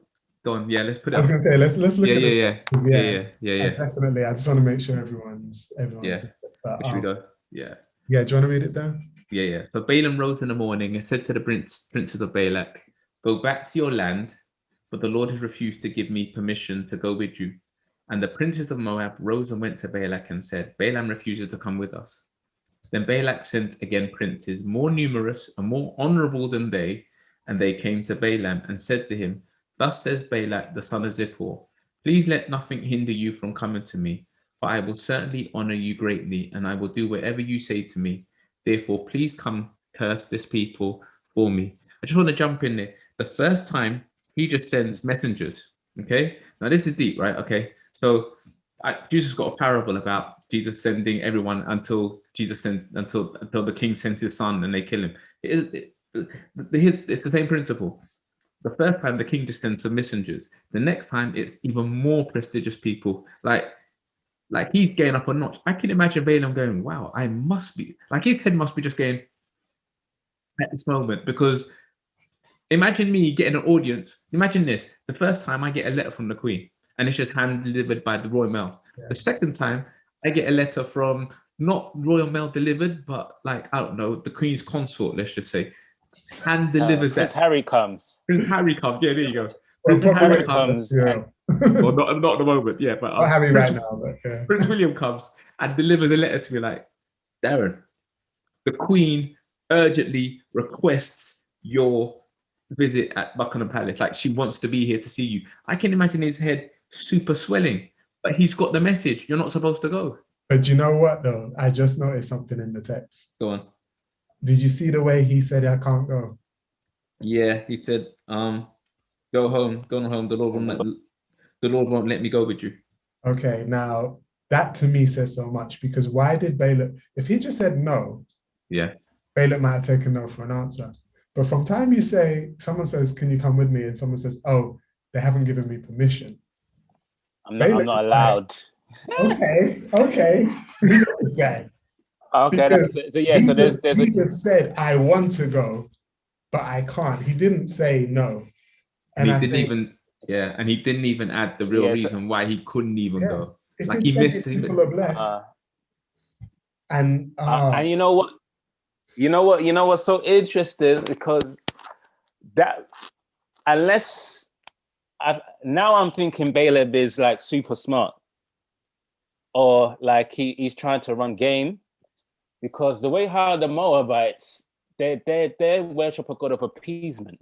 on? Yeah, let's put it. I was going to say let's look at it. Yeah. Definitely. I just want to make sure everyone's. Should we go? Yeah. Yeah. Do you want to read it down? Yeah. So Balaam rose in the morning and said to the princes of Balak, "Go back to your land, for the Lord has refused to give me permission to go with you." And the princes of Moab rose and went to Balak and said, "Balaam refuses to come with us." Then Balak sent again princes, more numerous and more honorable than they, and they came to Balaam and said to him, "Thus says Balak, the son of Zippor, please let nothing hinder you from coming to me, for I will certainly honor you greatly, and I will do whatever you say to me. Therefore, please come curse this people for me." I just want to jump in there. The first time he just sends messengers. Okay, now this is deep, right? Okay, so Jesus got a parable about Jesus sending everyone until the king sends his son and they kill him. It's the same principle. The first time the king just sends some messengers. The next time it's even more prestigious people. Like he's getting up a notch. I can imagine Balaam going, "Wow, I must be," like his head must be just going at this moment, because imagine me getting an audience. Imagine this. The first time I get a letter from the Queen and it's just hand delivered by the Royal Mail. Yeah. The second time I get a letter from not Royal Mail delivered, but like, I don't know, the Queen's consort, let's just say, hand delivers Prince Harry comes. Prince Harry comes. Yeah, there you go. Prince Harry comes. Yeah. Well, not at the moment, yeah, but Harry right now. But, Prince William comes and delivers a letter to me like, "Darren, the Queen urgently requests your visit at Buckingham Palace. Like, she wants to be here to see you." I can imagine his head super swelling, but he's got the message. You're not supposed to go. But you know what though? I just noticed something in the text. Go on. Did you see the way he said, "I can't go"? Yeah, he said, "Go home, go home. The Lord won't let me go with you." Okay, now that to me says so much, because why did Balak? If he just said no, yeah, Balak might have taken no for an answer. But from time you say, someone says, "Can you come with me?" and someone says, "Oh, they haven't given me permission. I'm not allowed." Okay. This guy. Okay, so there's he just said, "I want to go, but I can't." He didn't say no. And he didn't even add the real reason why he couldn't even go. If like he missed it. People are blessed. And you know what? You know what's so interesting, because that now I'm thinking Balaam is like super smart, or like he's trying to run game, because the way how the Moabites they worship a god of appeasement.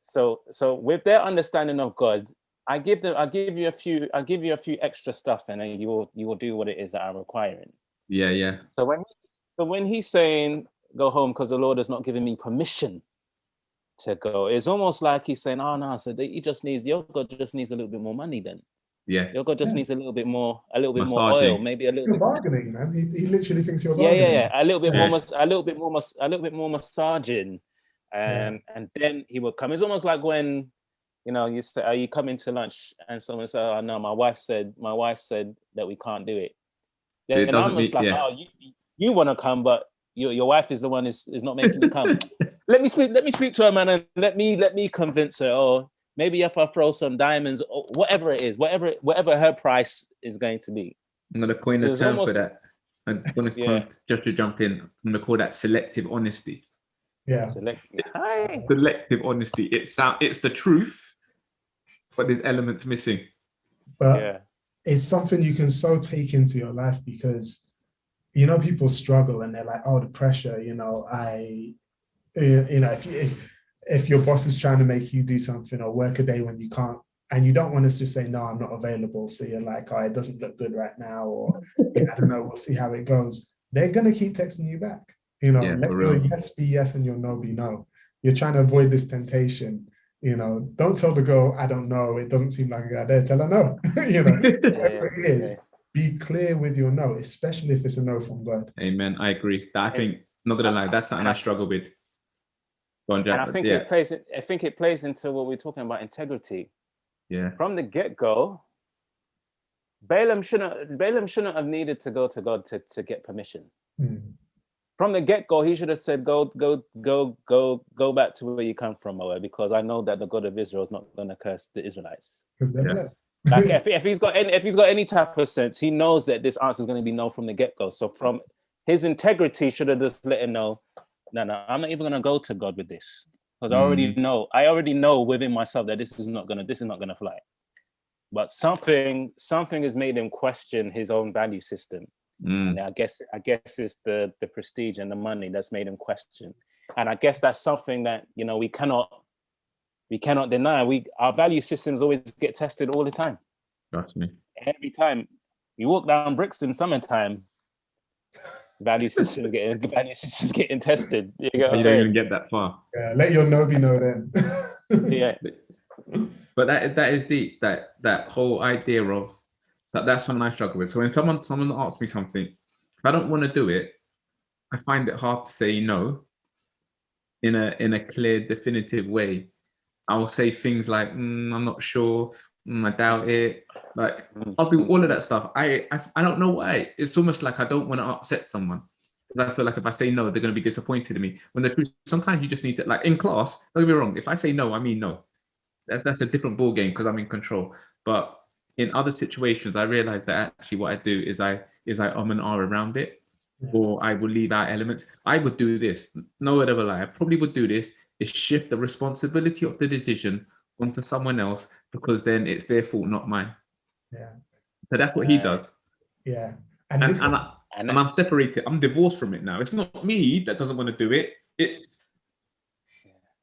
So with their understanding of God, I'll give you a few extra stuff, and then you will do what it is that I'm requiring. Yeah. So when he's saying go home because the Lord has not given me permission to go, it's almost like he's saying, "Oh no, so your God just needs a little bit more money then." Yes. Your God just needs a little bit more oil, maybe a little bit. You're bargaining, man. He literally thinks you're bargaining. Yeah. A little bit more massaging, and then he would come. It's almost like when, you say, "Are you coming to lunch?" and someone says, "Oh no, my wife said that we can't do it." Then I'm just like, "Oh, you want to come, but your wife is the one is not making you come." Let me speak to her, man, and let me convince her. Or maybe if I throw some diamonds, or whatever it is, whatever her price is going to be. I'm gonna coin a term for that. I'm gonna Yeah. just to jump in. I'm gonna call that selective honesty. Yeah. Selective honesty. It's the truth, but there's elements missing. But Yeah. it's something you can so take into your life because, you know, people struggle and they're like, oh, the pressure, you know, if your boss is trying to make you do something or work a day when you can't, and you don't want to just say, no, I'm not available. So you're like, oh, it doesn't look good right now. Or, yeah, I don't know, we'll see how it goes. They're going to keep texting you back. You know, Yeah, let for your real. yes be yes and your no be no. You're trying to avoid this temptation. You know, don't tell the girl, I don't know. It doesn't seem like a good idea. Tell her no. You know, whatever it is, be clear with your no, especially if it's a no from God. Amen. I agree. I think, not gonna lie, that's something I struggle with. Go on, Jack. And I think it plays into what we're talking about, integrity. Yeah. From the get-go, Balaam shouldn't have needed to go to God to get permission. From the get-go, he should have said, go back to where you come from, Moab, because I know that the God of Israel is not going to curse the Israelites. Yeah. Like if he's got any type of sense, he knows that this answer is going to be no from the get-go. So from his integrity, should have just let him know, no, I'm not even going to go to God with this, because I already know within myself that this is not gonna fly. But something has made him question his own value system. And I guess it's the prestige and the money that's made him question. And I guess that's something that, you know, we cannot deny. Our value systems always get tested all the time. Trust me. Every time you walk down bricks in summertime, value systems getting tested. You get what I'm You saying? don't even get that far. Yeah, let your no be no then. Yeah. But that is deep. That whole idea of that's something I struggle with. So when someone asks me something, if I don't want to do it, I find it hard to say no in a clear, definitive way. I'll say things like, I'm not sure, I doubt it. Like I'll do all of that stuff. I don't know why. It's almost like I don't want to upset someone. Because I feel like if I say no, they're going to be disappointed in me. When the truth, sometimes you just need to, like in class, don't get me wrong, if I say no, I mean no. That's a different ball game because I'm in control. But in other situations, I realize that actually what I do is I and R around it, or I will leave out elements. I would do this. No word of a lie. I probably would do this. Is shift the responsibility of the decision onto someone else, because then it's their fault, not mine. Yeah. So that's what he does. Yeah. And I'm separated. I'm divorced from it now. It's not me that doesn't want to do it. It's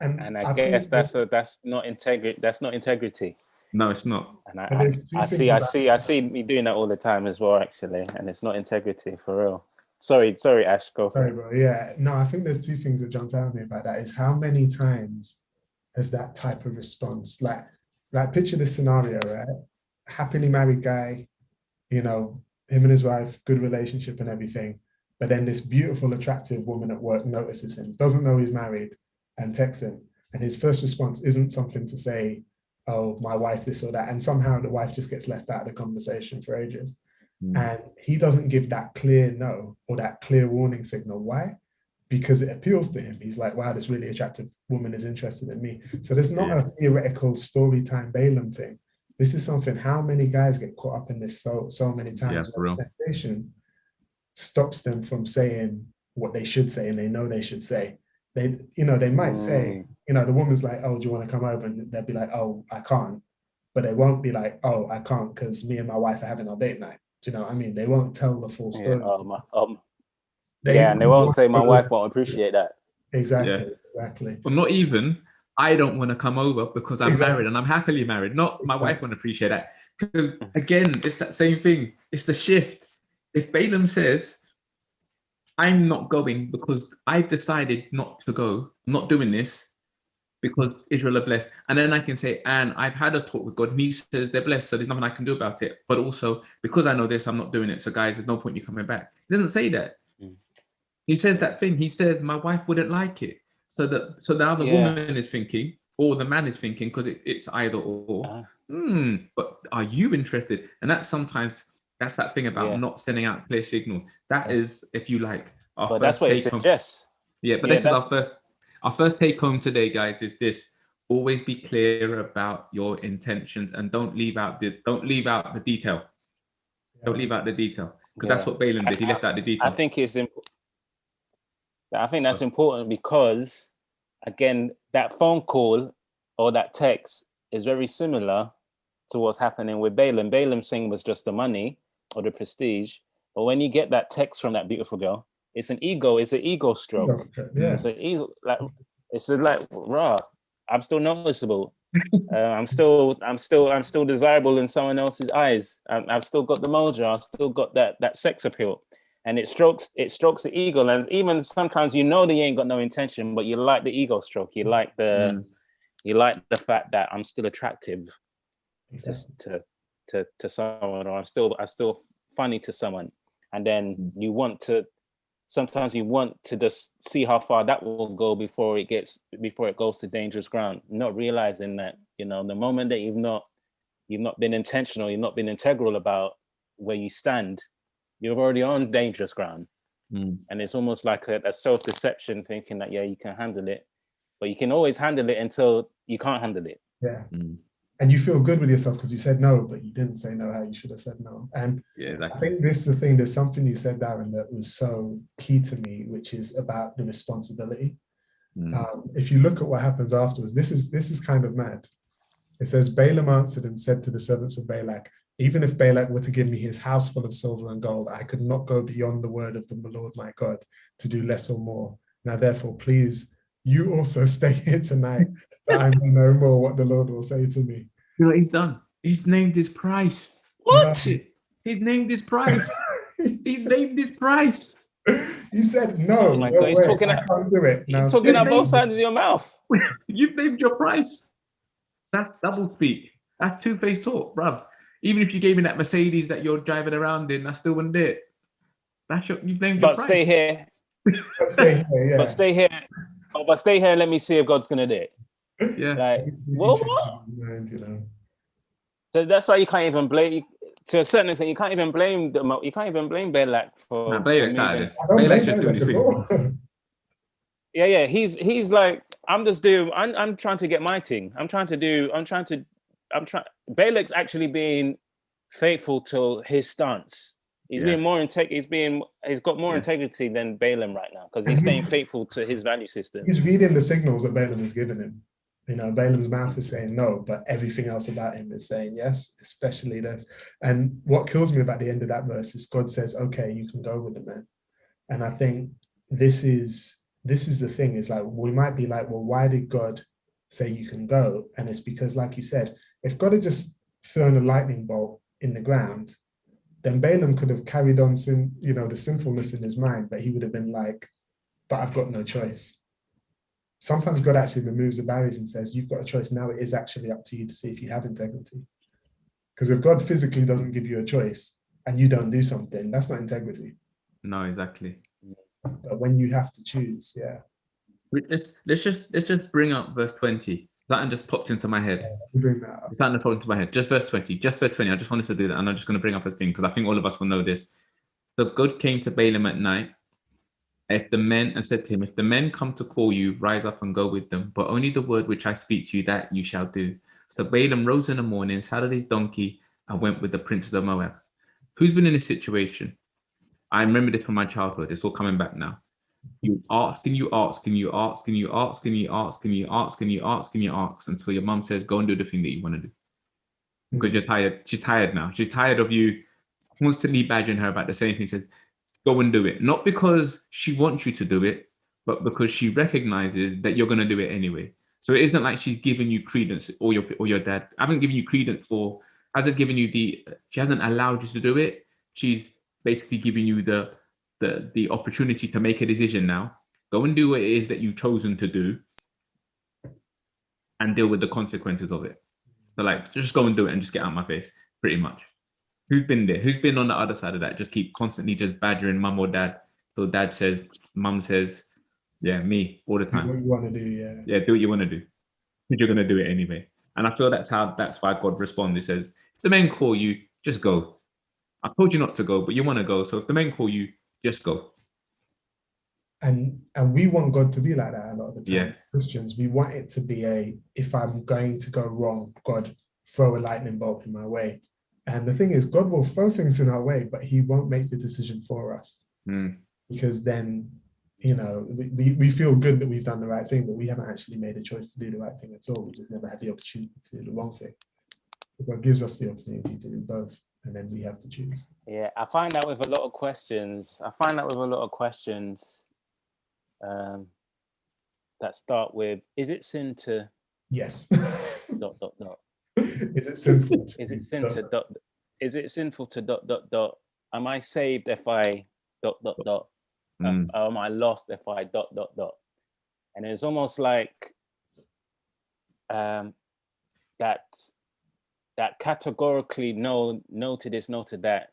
and I guess that's not integrity. That's not integrity. No, it's not. And I see me doing that all the time as well, actually. And it's not integrity for real. Sorry, Ash, go for it. Bro. Yeah, no, I think there's two things that jumped out at me about that. Is how many times has that type of response, like picture this scenario, right? Happily married guy, you know, him and his wife, good relationship and everything. But then this beautiful, attractive woman at work notices him, doesn't know he's married, and texts him. And his first response isn't something to say, oh, my wife, this or that. And somehow the wife just gets left out of the conversation for ages. And he doesn't give that clear no or that clear warning signal. Why? Because it appeals to him. He's like, wow, this really attractive woman is interested in me. So there's not a theoretical story time Balaam thing. This is something, how many guys get caught up in this so many times. Yeah, temptation stops them from saying what they should say, and they know they should say. They might say, the woman's like, oh, do you want to come over? And they'll be like, oh, I can't. But they won't be like, oh, I can't because me and my wife are having our date night. Do you know what I mean? They won't tell the full story. And they won't say my wife won't appreciate that. Exactly. But not even, I don't want to come over because I'm married and I'm happily married. Not my wife won't appreciate that. Because again, it's that same thing. It's the shift. If Balaam says, I'm not going because I've decided not to go, I'm not doing this because Israel are blessed. And then I can say, and I've had a talk with God and he says they're blessed, so there's nothing I can do about it. But also, because I know this, I'm not doing it. So guys, there's no point you coming back. He doesn't say that. He says that thing. He said, my wife wouldn't like it. So the other woman is thinking, or the man is thinking, because it's either or, but are you interested? And that's that thing about not sending out clear signals. That is, if you like, our first take home. Yeah, but this is our first take home today, guys, is this: always be clear about your intentions and don't leave out the detail. Don't leave out the detail. Because that's what Balaam did. He left out the detail. I think that's important because, again, that phone call or that text is very similar to what's happening with Balaam. Balaam's thing was just the money or the prestige. But when you get that text from that beautiful girl, it's an ego stroke. Yeah. It's an ego, like, raw. I'm still noticeable. I'm still desirable in someone else's eyes. I've still got the mojo. I've still got that sex appeal, and it strokes the ego. And even sometimes they ain't got no intention, but you like the ego stroke. You like the fact that I'm still attractive to someone, or I'm still funny to someone, and then sometimes you want to just see how far that will go before it goes to dangerous ground, not realizing that, the moment that you've not been intentional, you've not been integral about where you stand, you're already on dangerous ground. And it's almost like a self-deception, thinking that, you can handle it, but you can always handle it until you can't handle it. Yeah. And you feel good with yourself because you said no, but you didn't say no how you should have said no. And exactly. I think this is the thing, there's something you said, Darren, that was so key to me, which is about the responsibility. If you look at what happens afterwards, this is kind of mad. It says, Balaam answered and said to the servants of Balak, even if Balak were to give me his house full of silver and gold, I could not go beyond the word of the Lord my God to do less or more. Now, therefore, please, you also stay here tonight, that I may know more what the Lord will say to me. You know what he's done? He's named his price. What? He's named his price. He's named his price. You said no. Oh my God, he's talking I can't do it. He's talking out both sides of your mouth. You've named your price. That's double speak. That's two-faced talk, bruv. Even if you gave me that Mercedes that you're driving around in, I still wouldn't do it. You've named your price. But stay here. But stay here, yeah. But stay here. Oh, but stay here and let me see if God's gonna do it. Yeah. Like, what? So that's why you can't even blame. To a certain extent, you can't even blame Balak for. Nah, Balak's out of this. Balak's just doing his thing. Yeah. He's like, I'm trying to get my thing. Balak's actually being faithful to his stance. He's being more he's got more integrity than Balaam right now, because he's staying faithful to his value system. He's reading the signals that Balaam is giving him. Balaam's mouth is saying no, but everything else about him is saying yes, especially this. And what kills me about the end of that verse is God says, okay, you can go with the man. And I think this is the thing, is like, we might be like, well, why did God say you can go? And it's because, like you said, if God had just thrown a lightning bolt in the ground, then Balaam could have carried on the sinfulness in his mind, but he would have been like, but I've got no choice. Sometimes God actually removes the barriers and says, you've got a choice. Now it is actually up to you to see if you have integrity. Because if God physically doesn't give you a choice and you don't do something, that's not integrity. No, exactly. But when you have to choose, yeah. Let's just bring up verse 20. That just popped into my head. It's starting to pop into my head. Just verse 20. I just wanted to do that, and I'm just going to bring up a thing because I think all of us will know this. So God came to Balaam at night, and said to him, if the men come to call you, rise up and go with them, but only the word which I speak to you, that you shall do. So Balaam rose in the morning, saddled his donkey, and went with the princes of Moab. Who's been in this situation? I remember this from my childhood. It's all coming back now. You ask and you ask and you ask and you ask and you ask and you ask and you ask and you ask until your mum says, go and do the thing that you want to do. Because you're tired. She's tired now. She's tired of you constantly badgering her about the same thing. She says, go and do it. Not because she wants you to do it, but because she recognizes that you're going to do it anyway. So it isn't like she's giving you credence, or your dad. I haven't given you credence, or hasn't given you she hasn't allowed you to do it. She's basically giving you the opportunity to make a decision now. Go and do what it is that you've chosen to do and deal with the consequences of it. So like, just go and do it and just get out of my face, pretty much. Who's been there? Who's been on the other side of that? Just keep constantly just badgering mum or dad. So dad says, mum says, yeah, me all the time. Do what you want to do, yeah. Yeah, do what you want to do. But you're going to do it anyway. And I feel that's why God responds. He says, if the men call you, just go. I told you not to go, but you want to go. So if the men call you, just go. And we want God to be like that a lot of the time. Yeah. Christians, we want it to be if I'm going to go wrong, God, throw a lightning bolt in my way. And the thing is, God will throw things in our way, but he won't make the decision for us. Because then, you know, we feel good that we've done the right thing, but we haven't actually made a choice to do the right thing at all. We just never had the opportunity to do the wrong thing. So God gives us the opportunity to do both, and then we have to choose. Yeah, I find that with a lot of questions. That start with, is it sin to Yes. dot dot dot? Is it sinful? Is it sin to dot? Is it sinful to dot dot dot? Am I saved if I dot dot dot? Am I lost if I dot dot dot? And it's almost like that categorically no to this, no to that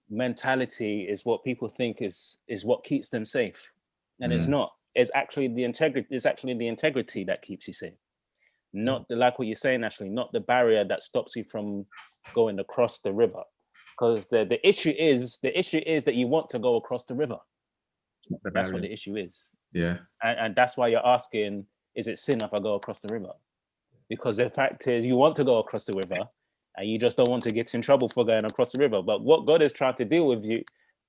mentality is what people think is what keeps them safe, and it's not. It's actually the integrity. It's actually the integrity that keeps you safe, not the, like what you're saying, actually, not the barrier that stops you from going across the river. Because the issue is that you want to go across the river. That's what the issue is. Yeah. And that's why you're asking, is it sin if I go across the river? Because the fact is, you want to go across the river, and you just don't want to get in trouble for going across the river. But what God is trying to deal with you,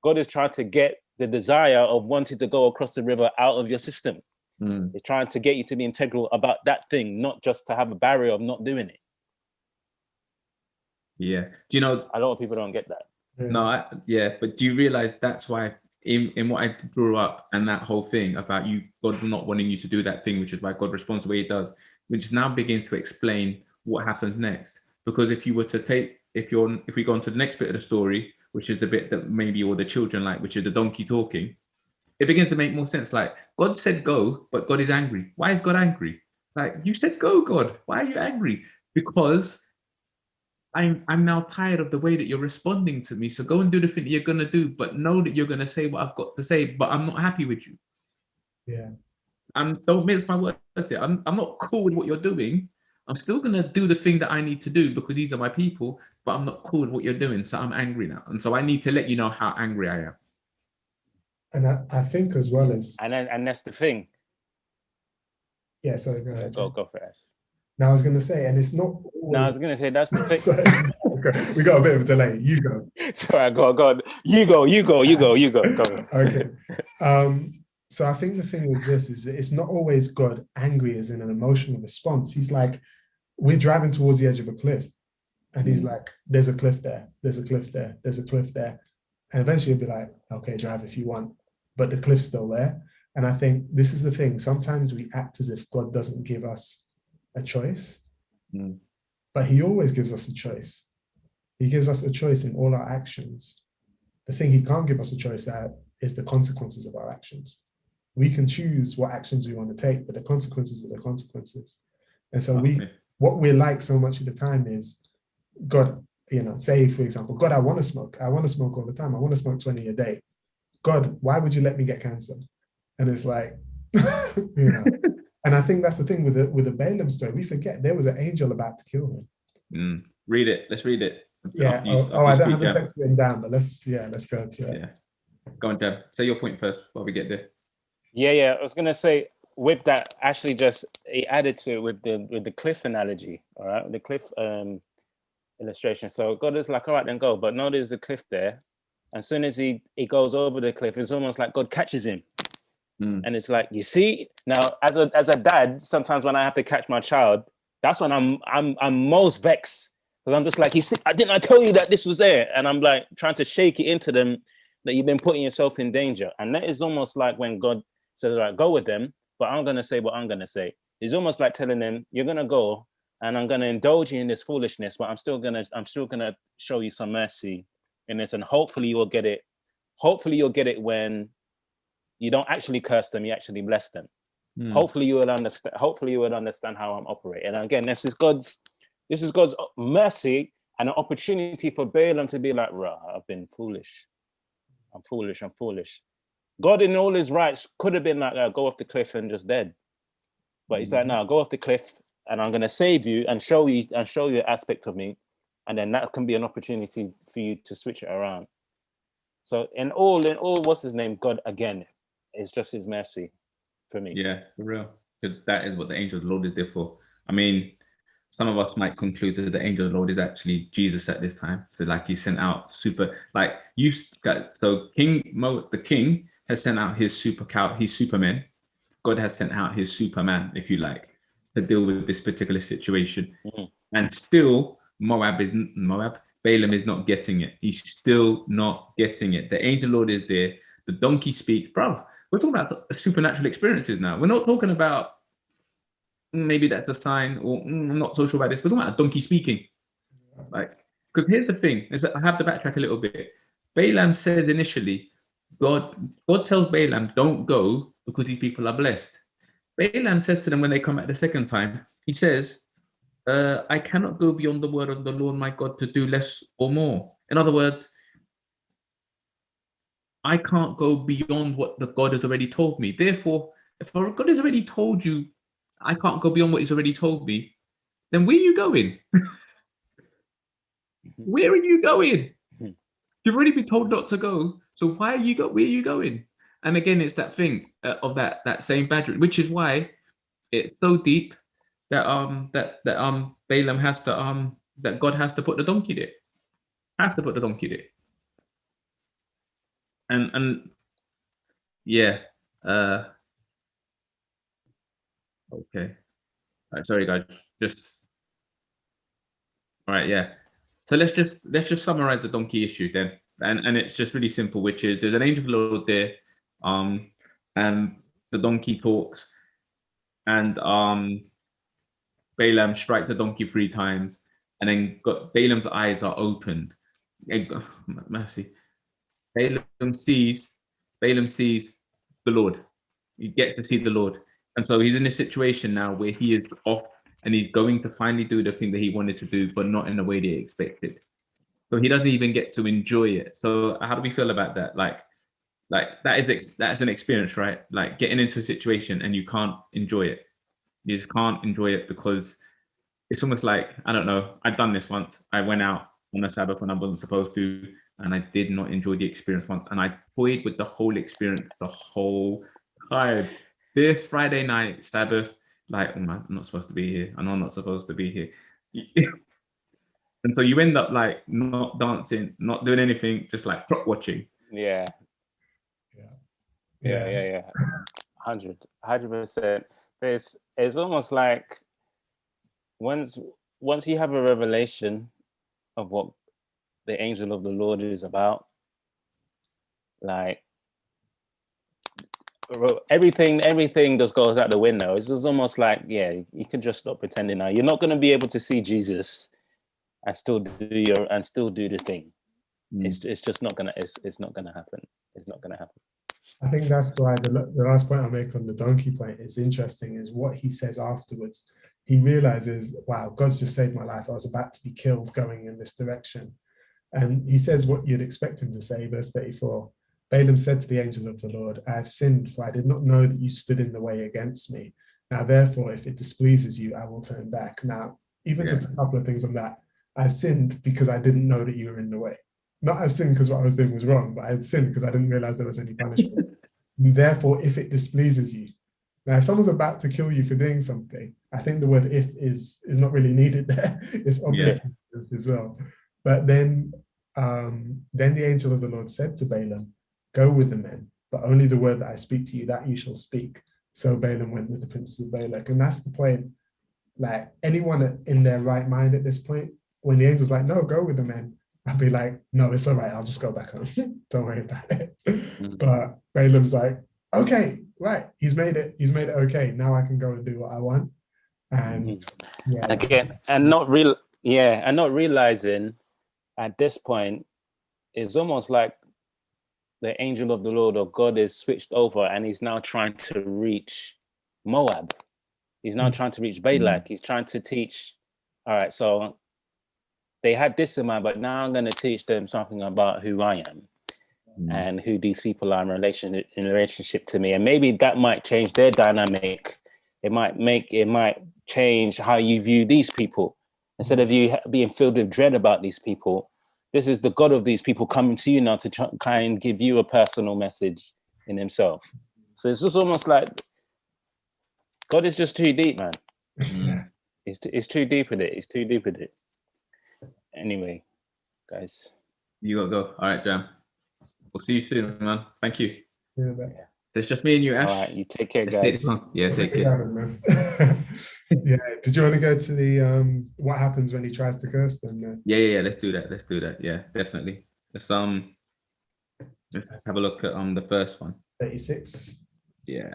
God is trying to get the desire of wanting to go across the river out of your system. He's trying to get you to be integral about that thing, not just to have a barrier of not doing it. Yeah. Do you know, a lot of people don't get that. No, but do you realize that's why in what I drew up and that whole thing about you, God not wanting you to do that thing, which is why God responds the way he does, which now begins to explain what happens next. Because if you were to take, if we go on to the next bit of the story, which is the bit that maybe all the children like, which is the donkey talking, it begins to make more sense. Like, God said go, but God is angry. Why is God angry? Like, you said go, God. Why are you angry? Because I'm now tired of the way that you're responding to me. So go and do the thing that you're gonna do, but know that you're gonna say what I've got to say. But I'm not happy with you. Yeah. And don't mince my words here. I'm not cool with what you're doing. I'm still gonna do the thing that I need to do because these are my people. But I'm not cool with what you're doing, so I'm angry now. And so I need to let you know how angry I am. And I think as well as, and that's the thing. Yeah, sorry, go ahead. Go for it. Now I was going to say, and it's not always... No, I was going to say that's the thing. Sorry, okay. We got a bit of a delay. You go. Sorry, go on. You go. Go. Okay. So I think the thing with this is that it's not always God angry as in an emotional response. He's like, we're driving towards the edge of a cliff. And he's like, there's a cliff there. There's a cliff there. There's a cliff there. And eventually he'll be like, okay, drive if you want. But the cliff's still there. And I think this is the thing. Sometimes we act as if God doesn't give us a choice, but he always gives us a choice. He gives us a choice in all our actions. The thing he can't give us a choice at is the consequences of our actions. We can choose what actions we want to take, but the consequences are the consequences. And so what we're like so much of the time is, God, say for example, God, I want to smoke all the time. I want to smoke 20 a day. God, why would you let me get cancer? And it's like, And I think that's the thing with the Balaam story. We forget there was an angel about to kill him. Read it. Let's read it. Yeah. I don't have the text written down, but let's go to it. Yeah. Go on, Jab. Say your point first while we get there. Yeah. I was gonna say with that, actually, just he added to it with the cliff analogy. All right, the cliff illustration. So God is like, all right, then go, but no, there's a cliff there. As soon as he goes over the cliff, it's almost like God catches him. And it's like, you see, now as a dad, sometimes when I have to catch my child, that's when I'm most vexed, because I'm just like, you see, didn't I tell you that this was there? And I'm like trying to shake it into them that you've been putting yourself in danger. And that is almost like when God says, right, go with them, but I'm gonna say what I'm gonna say. It's almost like telling them, you're gonna go, and I'm gonna indulge you in this foolishness, but I'm still gonna show you some mercy in this, and hopefully you'll get it. Hopefully you'll get it when you don't actually curse them, you actually bless them. Hopefully you will understand. Hopefully you will understand how I'm operating. And again, this is God's mercy and an opportunity for Balaam to be like, "Rah, I've been foolish. I'm foolish. God, in all his rights, could have been like, go off the cliff and just dead. But he's like, no, go off the cliff, and I'm gonna save you and show you an aspect of me, and then that can be an opportunity for you to switch it around. So in all, what's his name? God again. It's just his mercy for me. Yeah, for real. Because that is what the angel of the Lord is there for. I mean, some of us might conclude that the angel of the Lord is actually Jesus at this time. So like he sent out like you guys. So the king has sent out his his supermen. God has sent out his Superman, if you like, to deal with this particular situation. And still Balaam is not getting it. He's still not getting it. The angel of the Lord is there. The donkey speaks. Bro, we're talking about supernatural experiences now. We're not talking about maybe that's a sign, or I'm not so sure about this. We're talking about a donkey speaking. Like, because here's the thing, is that I have to backtrack a little bit. Balaam says initially, God tells Balaam, don't go because these people are blessed. Balaam says to them when they come back the second time, he says, I cannot go beyond the word of the Lord my God to do less or more. In other words, I can't go beyond what the God has already told me. Therefore, if God has already told you, I can't go beyond what he's already told me, then where are you going? Where are you going? You've already been told not to go. So why are you where are you going? And again, it's that thing of that same badger, which is why it's so deep that Balaam has to that God has to put the donkey there. Has to put the donkey there. And yeah. Okay. Right, sorry guys. All right, yeah. So let's just summarize the donkey issue then. And it's just really simple, which is there's an angel of the Lord there, and the donkey talks, and Balaam strikes the donkey 3 times, and then Balaam's eyes are opened. Mercy. Balaam sees the Lord. He gets to see the Lord. And so he's in this situation now where he is off and he's going to finally do the thing that he wanted to do, but not in the way that he expected. So he doesn't even get to enjoy it. So how do we feel about that? Like that's an experience, right? Like getting into a situation and you can't enjoy it. You just can't enjoy it because it's almost like, I don't know, I've done this once. I went out on a Sabbath when I wasn't supposed to, and I did not enjoy the experience once. And I toyed with the whole experience the whole time. This Friday night Sabbath, like, oh, I'm not supposed to be here. I know I'm not supposed to be here. And so you end up like not dancing, not doing anything, just like clock watching. Yeah. 100%. It's almost like once you have a revelation of what the angel of the Lord is about, like everything just goes out the window. It's just almost like, yeah, you can just stop pretending now. You're not going to be able to see Jesus and still do the thing. It's just not gonna. It's not gonna happen. It's not gonna happen. I think that's why the last point I make on the donkey point is interesting, is what he says afterwards. He realizes, wow, God's just saved my life. I was about to be killed going in this direction. And he says what you'd expect him to say, verse 34. Balaam said to the angel of the Lord, I have sinned, for I did not know that you stood in the way against me. Now, therefore, if it displeases you, I will turn back. Now, even just a couple of things on that. I've sinned because I didn't know that you were in the way. Not I've sinned because what I was doing was wrong, but I had sinned because I didn't realize there was any punishment. Therefore, if it displeases you. Now, if someone's about to kill you for doing something, I think the word if is not really needed there. It's obvious as well. But then the angel of the Lord said to Balaam, go with the men, but only the word that I speak to you, that you shall speak. So Balaam went with the princes of Balak. And that's the point. Like anyone in their right mind at this point, when the angel's like, no, go with the men, I'd be like, no, it's all right. I'll just go back home. Don't worry about it. But Balaam's like, okay, right. He's made it okay. Now I can go and do what I want. And not realizing at this point, it's almost like the angel of the Lord or God is switched over and he's now trying to reach Moab. He's now trying to reach Balak. He's trying to teach, all right, so they had this in mind, but now I'm going to teach them something about who I am and who these people are in relationship to me. And maybe that might change their dynamic. It might change how you view these people. Instead of you being filled with dread about these people, this is the God of these people coming to you now to try and give you a personal message in himself. So it's just almost like God is just too deep, man. It's too deep with it. It's too deep with it. Anyway, guys. You gotta go. All right, Jam. We'll see you soon, man. Thank you. Yeah, man. So it's just me and you, Ash. All right, you take care, Let's take guys. this on. Yeah, take Yeah, care. man. Yeah. Did you want to go to the what happens when he tries to curse them? Yeah. Let's do that. Let's do that. Yeah, definitely. Let's have a look at the first one. 36. Yeah.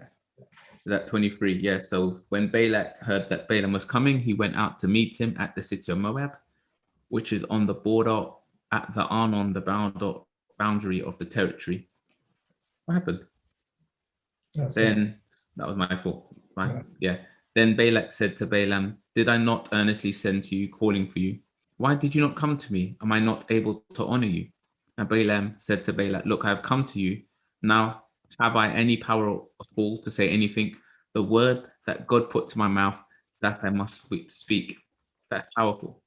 That 23. Yeah. So when Balak heard that Balaam was coming, he went out to meet him at the city of Moab, which is on the border at the Arnon, the boundary of the territory. What happened? Then that was my fault. Yeah. Then Balak said to Balaam, "Did I not earnestly send to you, calling for you? Why did you not come to me? Am I not able to honor you?" And Balaam said to Balak, "Look, I have come to you. Now, have I any power at all to say anything? The word that God put to my mouth, that I must speak." That's powerful.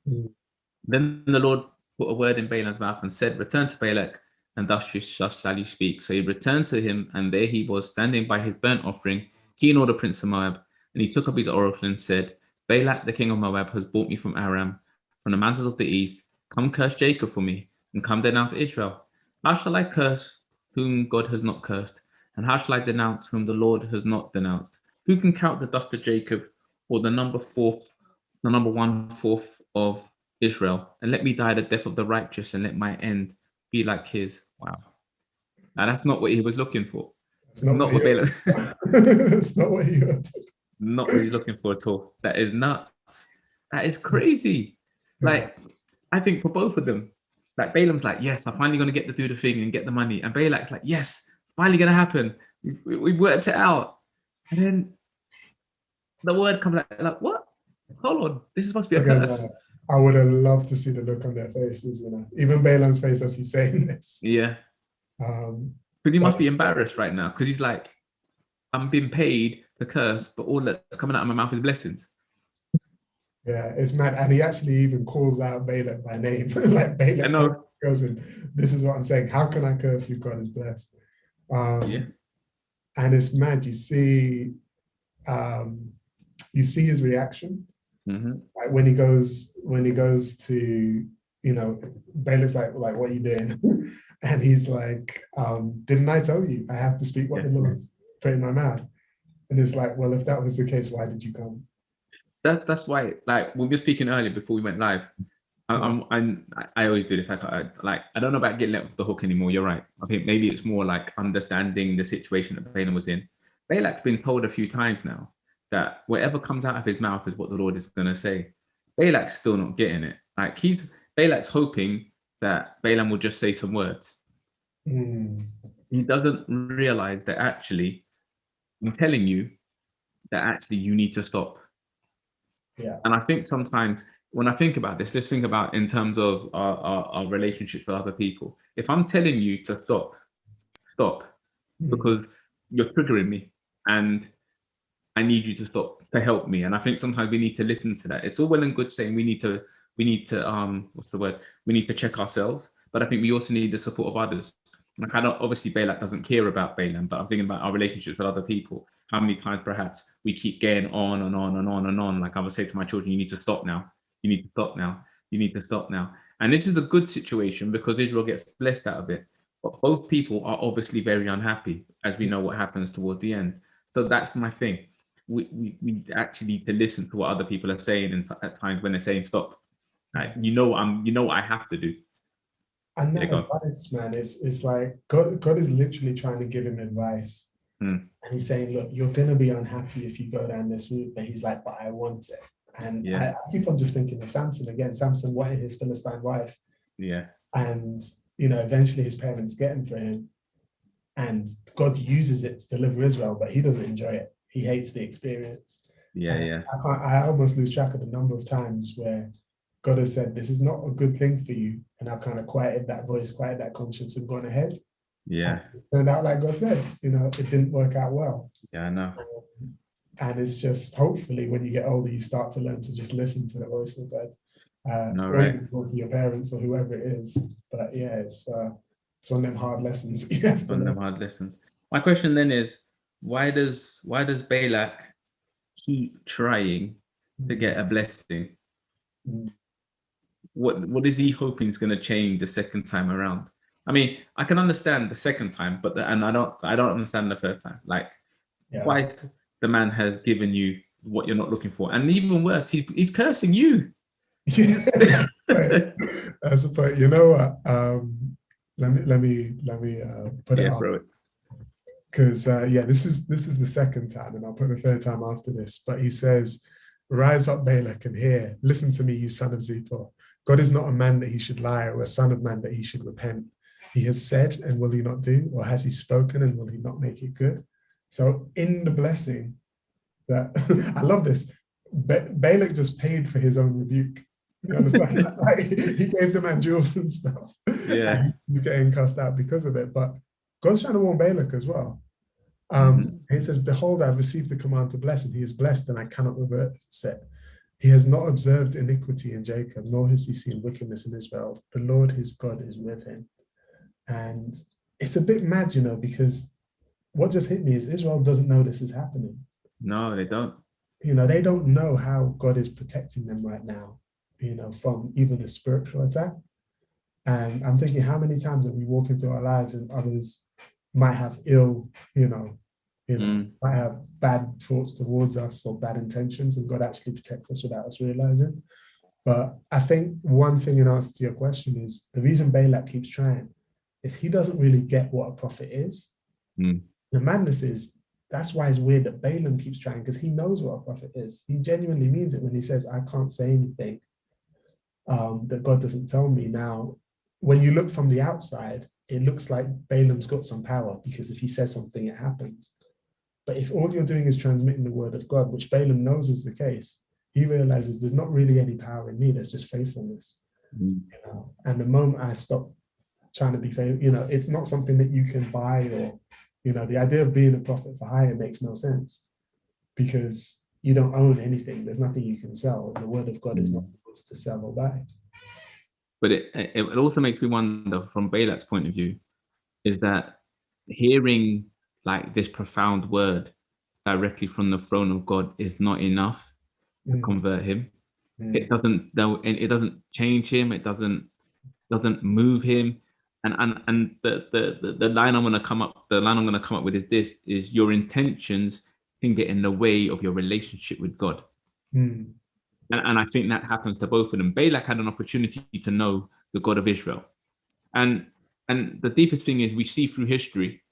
Then the Lord put a word in Balaam's mouth and said, "Return to Balak, and thus shall you speak." So he returned to him, and there he was standing by his burnt offering, he and all the princes of Moab. And he took up his oracle and said, "Balak, the king of Moab, has brought me from Aram, from the mountains of the east. Come curse Jacob for me, and come denounce Israel. How shall I curse whom God has not cursed? And how shall I denounce whom the Lord has not denounced? Who can count the dust of Jacob, or the number 1/4 of Israel? And let me die the death of the righteous, and let my end be like his." Wow. Now that's not what he was looking for. It's not what Balaam. It's not what you wanted. Not what he's looking for at all. That is nuts. That is crazy. Like, I think for both of them, like Balaam's like, "Yes, I'm finally going to get to do the thing and get the money." And Balak's like, "Yes, finally going to happen. We've worked it out." And then the word comes like, "What? Hold on. This is supposed to be a curse." I would have loved to see the look on their faces, even Balaam's face as he's saying this. Yeah. But he must be embarrassed right now, because he's like, "I'm being paid to curse, but all that's coming out of my mouth is blessings." Yeah, it's mad. And he actually even calls out Balaam by name. Like Balaam goes in, "This is what I'm saying. How can I curse who God has blessed?" And it's mad. You see his reaction. Like when he goes to, Balaam's like, "What are you doing?" And he's like, "Didn't I tell you I have to speak what the Lord's put in my mouth?" And it's like, well, if that was the case, why did you come? That's why, like, when we were speaking earlier before we went live, I always do this. I don't know about getting let off the hook anymore. You're right. I think maybe it's more like understanding the situation that Balaam was in. Balak's been told a few times now that whatever comes out of his mouth is what the Lord is going to say. Balak's still not getting it. Like, Balak's hoping that Balaam will just say some words. He doesn't realize that actually, I'm telling you that actually you need to stop. Yeah. And I think sometimes when I think about this, let's think about in terms of our relationships with other people. If I'm telling you to stop, because you're triggering me and I need you to stop, to help me. And I think sometimes we need to listen to that. It's all well and good saying we need to what's the word? We need to check ourselves, but I think we also need the support of others. Like, obviously Balak doesn't care about Balaam, but I'm thinking about our relationships with other people. How many times perhaps we keep going on and on and on and on. Like I would say to my children, "You need to stop now. You need to stop now. You need to stop now." And this is a good situation because Israel gets blessed out of it. But both people are obviously very unhappy, as we know what happens towards the end. So that's my thing. We actually need to listen to what other people are saying, and at times when they're saying stop, you know what I have to do. And that advice, man, it's like God is literally trying to give him advice. And he's saying, "Look, you're gonna be unhappy if you go down this route," but he's like, "But I want it." And I keep on just thinking of Samson again. Samson wanted his Philistine wife. Yeah. And eventually his parents get him for him. And God uses it to deliver Israel, but he doesn't enjoy it. He hates the experience. Yeah. I almost lose track of the number of times where God has said, "This is not a good thing for you." And I've kind of quieted that voice, quieted that conscience, and gone ahead. Yeah. And it turned out like God said, it didn't work out well. Yeah, I know. And it's just, hopefully when you get older, you start to learn to just listen to the voice of God. Or even to your parents or whoever it is. But yeah, it's one of them hard lessons you have to learn. One of them hard lessons. My question then is, why does Balak keep trying to get a blessing, Mm. what is he hoping is going to change the second time around? I mean, I can understand the second time, but I don't understand the first time. Like twice the man has given you what you're not looking for, and even worse, he's cursing you. Yeah, that's the point. You know what? Let me put it up, bro. because this is the second time, and I'll put the third time after this. But he says, "Rise up, Balak, and hear. Listen to me, you son of Zippor. God is not a man that he should lie, or a son of man that he should repent. He has said, and will he not do? Or has he spoken, and will he not make it good?" So in the blessing, that I love this. Balak just paid for his own rebuke. You understand? Like, he gave the man jewels and stuff. Yeah. And he's getting cussed out because of it. But God's trying to warn Balak as well. He says, "Behold, I've received the command to bless, and he is blessed, and I cannot reverse it. He has not observed iniquity in Jacob, nor has he seen wickedness in Israel. The Lord his God is with him." And it's a bit mad, because what just hit me is Israel doesn't know this is happening. No, they don't. They don't know how God is protecting them right now, from even a spiritual attack. And I'm thinking, how many times are we walking through our lives and others might have might have bad thoughts towards us or bad intentions, and God actually protects us without us realizing. But I think one thing in answer to your question is the reason Balak keeps trying is he doesn't really get what a prophet is. The madness is, that's why it's weird that Balaam keeps trying, because he knows what a prophet is. He genuinely means it when he says, "I can't say anything that God doesn't tell me." Now, when you look from the outside, it looks like Balaam's got some power, because if he says something, it happens. But if all you're doing is transmitting the word of God, which Balaam knows is the case, he realizes there's not really any power in me, there's just faithfulness. And the moment I stop trying to be faithful, it's not something that you can buy, or the idea of being a prophet for hire makes no sense, because you don't own anything. There's nothing you can sell. And the word of God is not yours to sell or buy. But it also makes me wonder, from Balak's point of view, is that hearing like this profound word directly from the throne of God is not enough to convert him. It doesn't change him. It doesn't move him. And the line I'm going to come up with is this: is your intentions can get in the way of your relationship with God. And I think that happens to both of them. Balak had an opportunity to know the God of Israel. And the deepest thing is, we see through history,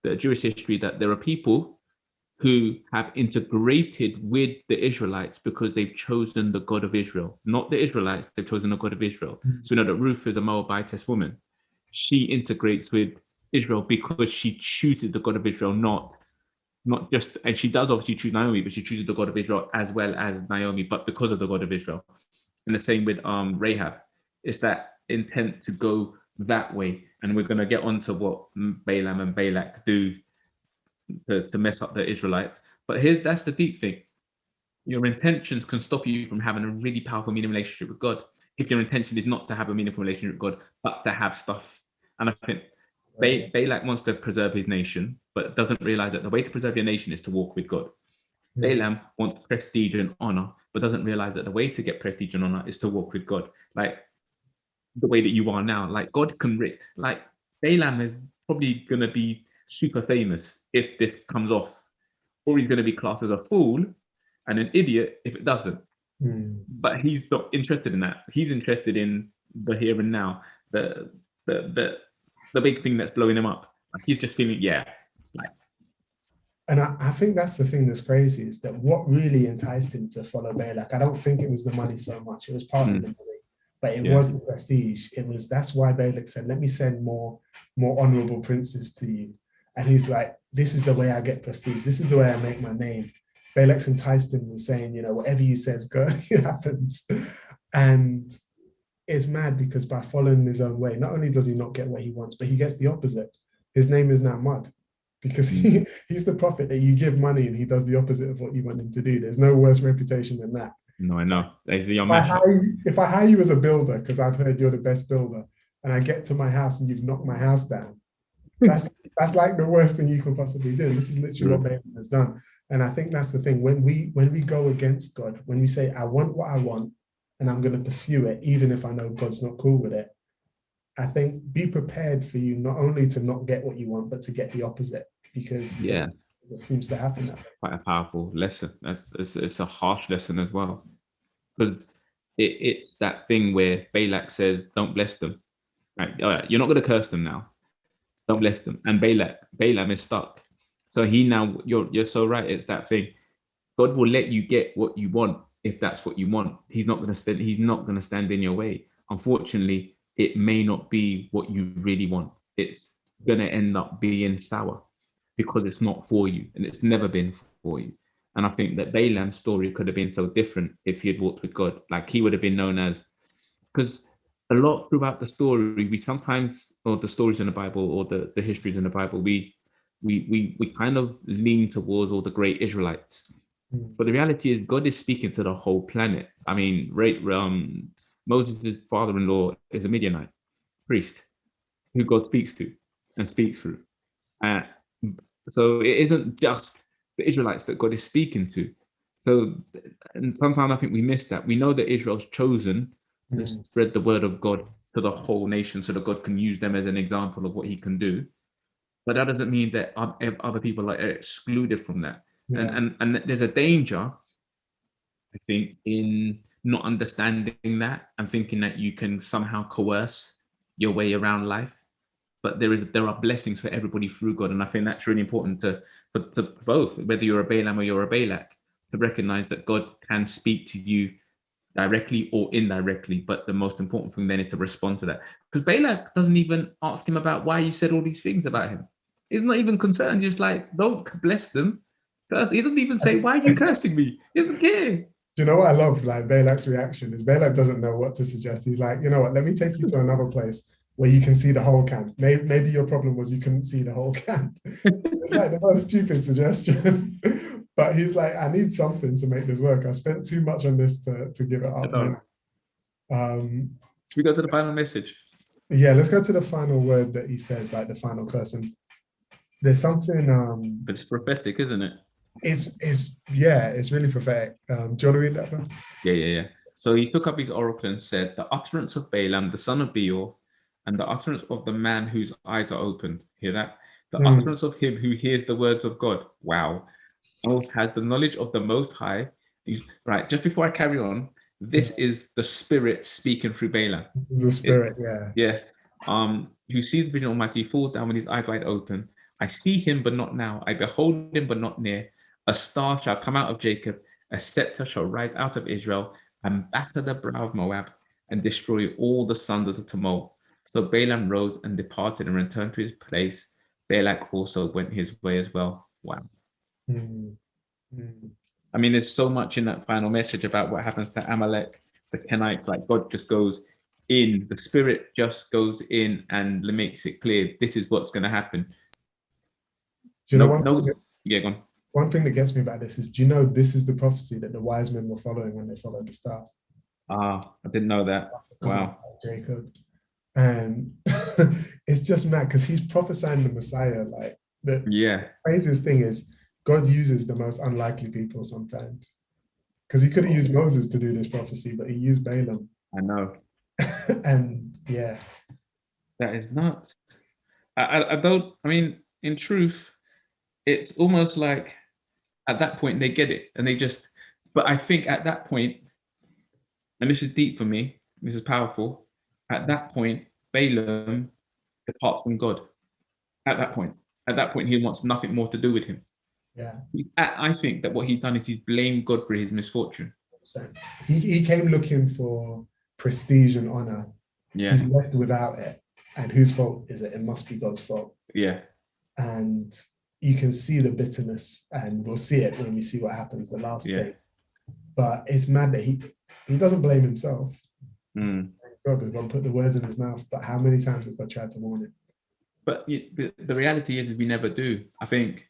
the Jewish history, that there are people who have integrated with the Israelites because they've chosen the God of Israel. Not the Israelites, they've chosen the God of Israel. So we know that Ruth is a Moabitess woman. She integrates with Israel because she chooses the God of Israel, not just, and she does obviously choose Naomi, but she chooses the God of Israel as well as Naomi, but because of the God of Israel. And the same with Rahab. It's that intent to go that way. And we're going to get onto what Balaam and Balak do to mess up the Israelites. But that's the deep thing. Your intentions can stop you from having a really powerful, meaningful relationship with God if your intention is not to have a meaningful relationship with God, but to have stuff. And I think Balak wants to preserve his nation, but doesn't realize that the way to preserve your nation is to walk with God. Balaam wants prestige and honor, but doesn't realize that the way to get prestige and honor is to walk with God. Like the way that you are now, like God can like Balaam is probably going to be super famous if this comes off, or he's going to be classed as a fool and an idiot if it doesn't. But he's not interested in that. He's interested in the here and now, the big thing that's blowing him up. Like he's just feeling, And I think that's the thing that's crazy, is that what really enticed him to follow Balak, I don't think it was the money so much. It was partly the money, but it was the prestige. That's why Balak said, "Let me send more honorable princes to you." And he's like, "This is the way I get prestige. This is the way I make my name." Balak's enticed him with saying, "Whatever you say is good, it happens." And it's mad, because by following his own way, not only does he not get what he wants, but he gets the opposite. His name is now mud, because he's the prophet that you give money and he does the opposite of what you want him to do. There's no worse reputation than that. No, I know. If I hire you as a builder, because I've heard you're the best builder, and I get to my house and you've knocked my house down, That's like the worst thing you can possibly do. This is literally what True. Balaam has done. And I think that's the thing. When we go against God, when we say, I want what I want, and I'm going to pursue it, even if I know God's not cool with it, I think be prepared for you not only to not get what you want, but to get the opposite, because Yeah, it seems to happen it's that way. quite a powerful lesson. It's a harsh lesson as well, because it's that thing where Balak says, "Don't bless them." Right? All right, you're not going to curse them now. Don't bless them. And Balaam is stuck. So he now, you're so right. It's that thing. God will let you get what you want if that's what you want. He's not going to stand. He's not going to stand in your way. Unfortunately, it may not be what you really want. It's going to end up being sour because it's not for you, and it's never been for you. And I think that Balaam's story could have been so different if he had walked with God. Like he would have been known as, because a lot throughout the story, we sometimes, or the stories in the Bible, or the histories in the Bible, we kind of lean towards all the great Israelites. Mm. But the reality is, God is speaking to the whole planet. I mean, Moses' father-in-law is a Midianite priest who God speaks to and speaks through. Uh, so it isn't just the Israelites that God is speaking to. So, and sometimes I think we miss that. We know that Israel's chosen to Mm. spread the word of God to the whole nation so that God can use them as an example of what he can do. But that doesn't mean that other people are excluded from that. And, Yeah. and there's a danger, I think, in not understanding that and thinking that you can somehow coerce your way around life. But there are blessings for everybody through God, and I think that's really important to both, whether you're a Balaam or you're a Balak, to recognize that God can speak to you directly or indirectly. But the most important thing then is to respond to that, because Balak doesn't even ask him about why you said all these things about him. He's not even concerned. He's like, don't bless them. He doesn't even say, why are you cursing me? He doesn't care. Do you know what I love? Like Balak's reaction is Balak doesn't know what to suggest. He's like, you know what? Let me take you to another place where you can see the whole camp. Maybe your problem was you couldn't see the whole camp. It's like the most stupid suggestion. But he's like, I need something to make this work. I spent too much on this to give it up now. So we go to the final message. Yeah, let's go to the final word that he says, like the final curse. And there's something. It's prophetic, isn't it? It's really prophetic. Do you want to read that, bro? Yeah. So he took up his oracle and said, the utterance of Balaam, the son of Beor, and the utterance of the man whose eyes are opened. Hear that? The utterance of him who hears the words of God. Wow. Else has the knowledge of the Most High. Right, just before I carry on, this is the Spirit speaking through Balaam. It's the Spirit, yeah. Yeah. Who sees the vision of Almighty fall down with his eyes wide open. I see him, but not now. I behold him, but not near. A star shall come out of Jacob, a scepter shall rise out of Israel, and batter the brow of Moab, and destroy all the sons of the tumult. So Balaam rose and departed and returned to his place. Balak also went his way as well. Wow. Mm. Mm. I mean, there's so much in that final message about what happens to Amalek, the Kenites. Like God just goes in, the Spirit just goes in and makes it clear this is what's going to happen. Do you know yeah, go on. One thing that gets me about this is, do you know this is the prophecy that the wise men were following when they followed the star? I didn't know that. Wow. Jacob. And it's just mad because he's prophesying the Messiah. Like the craziest thing is God uses the most unlikely people sometimes. Because he could have used Moses to do this prophecy, but he used Balaam. I know. And yeah. That is nuts. I mean, in truth, it's almost like at that point they get it and but I think at that point, and this is deep for me, this is powerful, at that point, Balaam departs from God. At that point, he wants nothing more to do with him. Yeah. I think that what he's done is he's blamed God for his misfortune. He came looking for prestige and honor. Yeah. He's left without it. And whose fault is it? It must be God's fault. Yeah. And you can see the bitterness, and we'll see it when we see what happens the last day. But it's mad that he doesn't blame himself. God put the words in his mouth. But how many times has God tried to warn him? But the reality is we never do. I think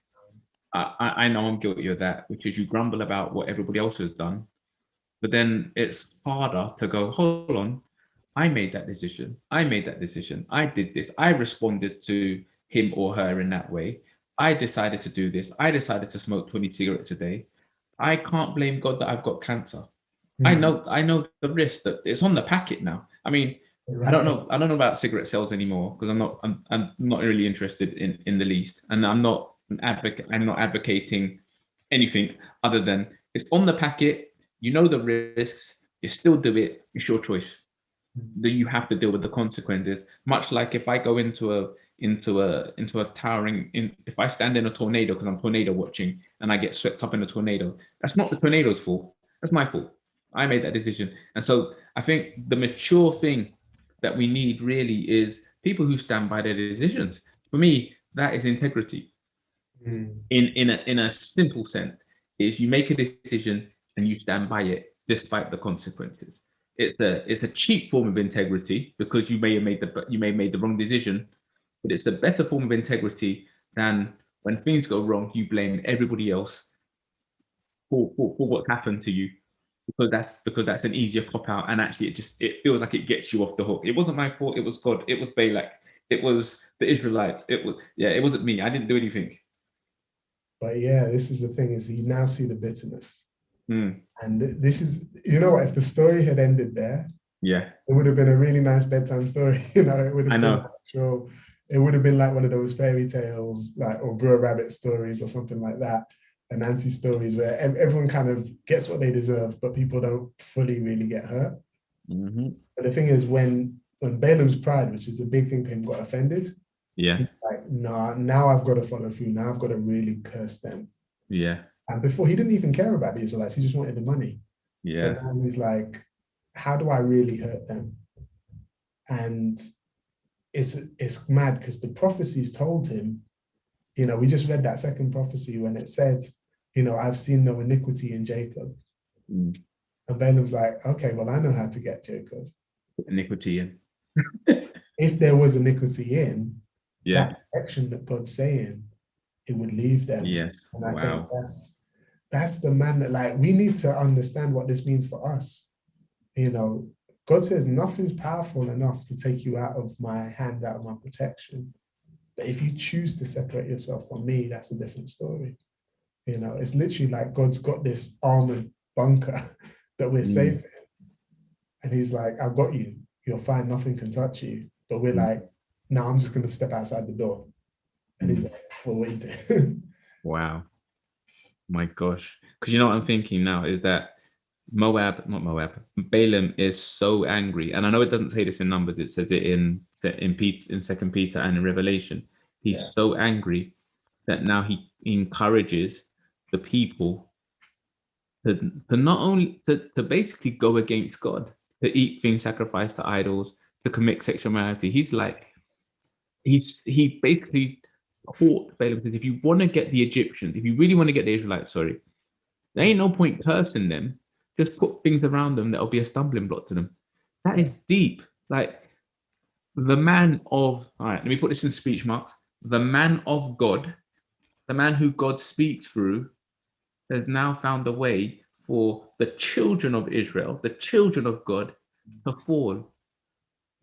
I know I'm guilty of that, which is you grumble about what everybody else has done, but then it's harder to go, hold on, I made that decision. I did this. I responded to him or her in that way. I decided to do this. I decided to smoke 20 cigarettes a day. I can't blame God that I've got cancer. I know the risk that it's on the packet now. I mean, I don't know about cigarette sales anymore because I'm not really interested in the least, and I'm not advocating anything other than it's on the packet. You know the risks. You still do it. It's your choice. That you have to deal with the consequences. Much like if I go into a towering if I stand in a tornado because I'm tornado watching and I get swept up in a tornado, that's not the tornado's fault. That's my fault. I made that decision. And so I think the mature thing that we need really is people who stand by their decisions. For me, that is integrity. In a simple sense, is you make a decision and you stand by it despite the consequences. It's a cheap form of integrity because you may have made the wrong decision, but it's a better form of integrity than when things go wrong, you blame everybody else for what happened to you because that's an easier cop out, and actually it feels like it gets you off the hook. It wasn't my fault. It was God. It was Balak. It was the Israelites. It wasn't me. I didn't do anything. But yeah, this is the thing: is you now see the bitterness, and this is, you know what? If the story had ended there, yeah, it would have been a really nice bedtime story. It would have been actual. It would have been like one of those fairy tales, like or Brer Rabbit stories or something like that. And Nancy stories where everyone kind of gets what they deserve, but people don't fully really get hurt. But the thing is, when Balaam's pride, which is the big thing for him, got offended, he's like, nah, now I've got to follow through. Now I've got to really curse them. Yeah. And before, he didn't even care about the Israelites. He just wanted the money. Yeah. But now he's like, how do I really hurt them? And it's mad because the prophecies told him, we just read that second prophecy when it said, I've seen no iniquity in Jacob. And Balaam's like, okay, well, I know how to get Jacob. Iniquity in. If there was iniquity in, yeah, that protection that God's saying, it would leave them. Yes. And I think that's the man that, like, we need to understand what this means for us. God says nothing's powerful enough to take you out of my hand, out of my protection. But if you choose to separate yourself from me, that's a different story. It's literally like God's got this armored bunker that we're safe in. And he's like, I've got you. You're fine. Nothing can touch you. But we're like, no, I'm just going to step outside the door. And he's like, well, what are you doing? Wow. My gosh. Because you know what I'm thinking now is that Balaam is so angry. And I know it doesn't say this in Numbers. It says it in 2 Peter and in Revelation. He's so angry that now he encourages the people to not only to basically go against God, to eat things sacrificed to idols, to commit sexual morality. He's like, he basically taught Balaam, because if you want to get the Egyptians, if you really want to get the Israelites, there ain't no point cursing them. Just put things around them that'll be a stumbling block to them. That is deep. Like the man of, all right, let me put this in speech marks. The man of God, the man who God speaks through, has now found a way for the children of Israel, the children of God, to fall.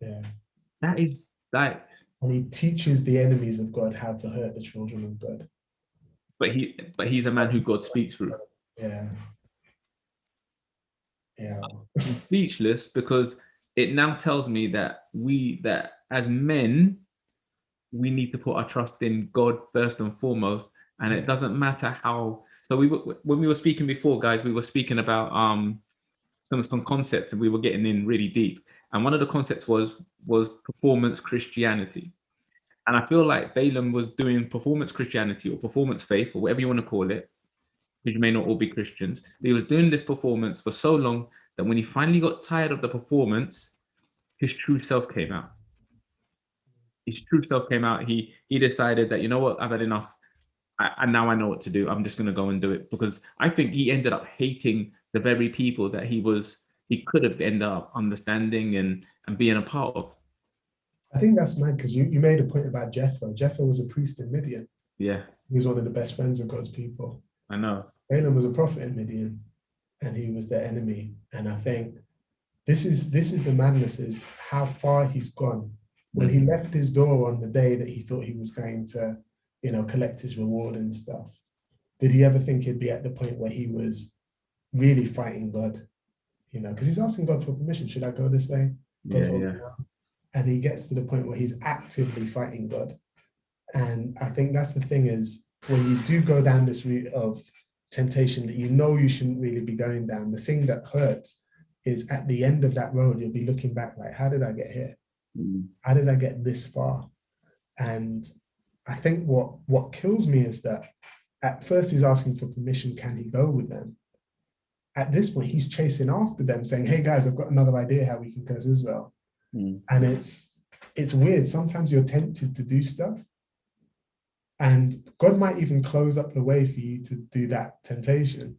Yeah. That is like. And he teaches the enemies of God how to hurt the children of God. But he's a man who God speaks through. Yeah. Yeah. I'm speechless because it now tells me that that as men, we need to put our trust in God first and foremost. And it doesn't matter how. So when we were speaking before, guys, we were speaking about some concepts, and we were getting in really deep. And one of the concepts was performance Christianity. And I feel like Balaam was doing performance Christianity or performance faith or whatever you want to call it, because you may not all be Christians. But he was doing this performance for so long that when he finally got tired of the performance, his true self came out. His true self came out. He decided that, you know what, I've had enough. And now I know what to do. I'm just going to go and do it, because I think he ended up hating the very people that he could have ended up understanding and being a part of. I think that's mad, because you made a point about Jethro. Jethro was a priest in Midian. Yeah. He was one of the best friends of God's people. I know. Balaam was a prophet in Midian, and he was their enemy. And I think this is the madness, is how far he's gone when he left his door on the day that he thought he was going to, collect his reward and stuff, did he ever think he'd be at the point where he was really fighting God? Because he's asking God for permission. Should I go this way? God told him no. And he gets to the point where he's actively fighting God. And I think that's the thing, is when you do go down this route of temptation that you shouldn't really be going down, the thing that hurts is at the end of that road, you'll be looking back like, how did I get here? How did I get this far? And I think what kills me is that at first he's asking for permission, can he go with them? At this point, he's chasing after them saying, hey guys, I've got another idea how we can curse Israel. And it's weird. Sometimes you're tempted to do stuff, and God might even close up the way for you to do that temptation.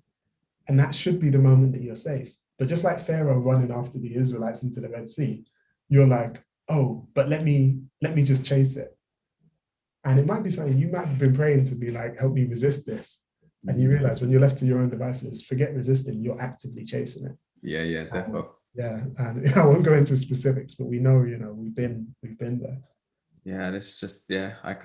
And that should be the moment that you're safe. But just like Pharaoh running after the Israelites into the Red Sea, you're like, oh, but let me just chase it. And it might be something you might have been praying to be like, help me resist this. And you realize when you're left to your own devices, forget resisting, you're actively chasing it. Yeah, definitely. And I won't go into specifics, but we know, we've been there. Yeah, it's just, I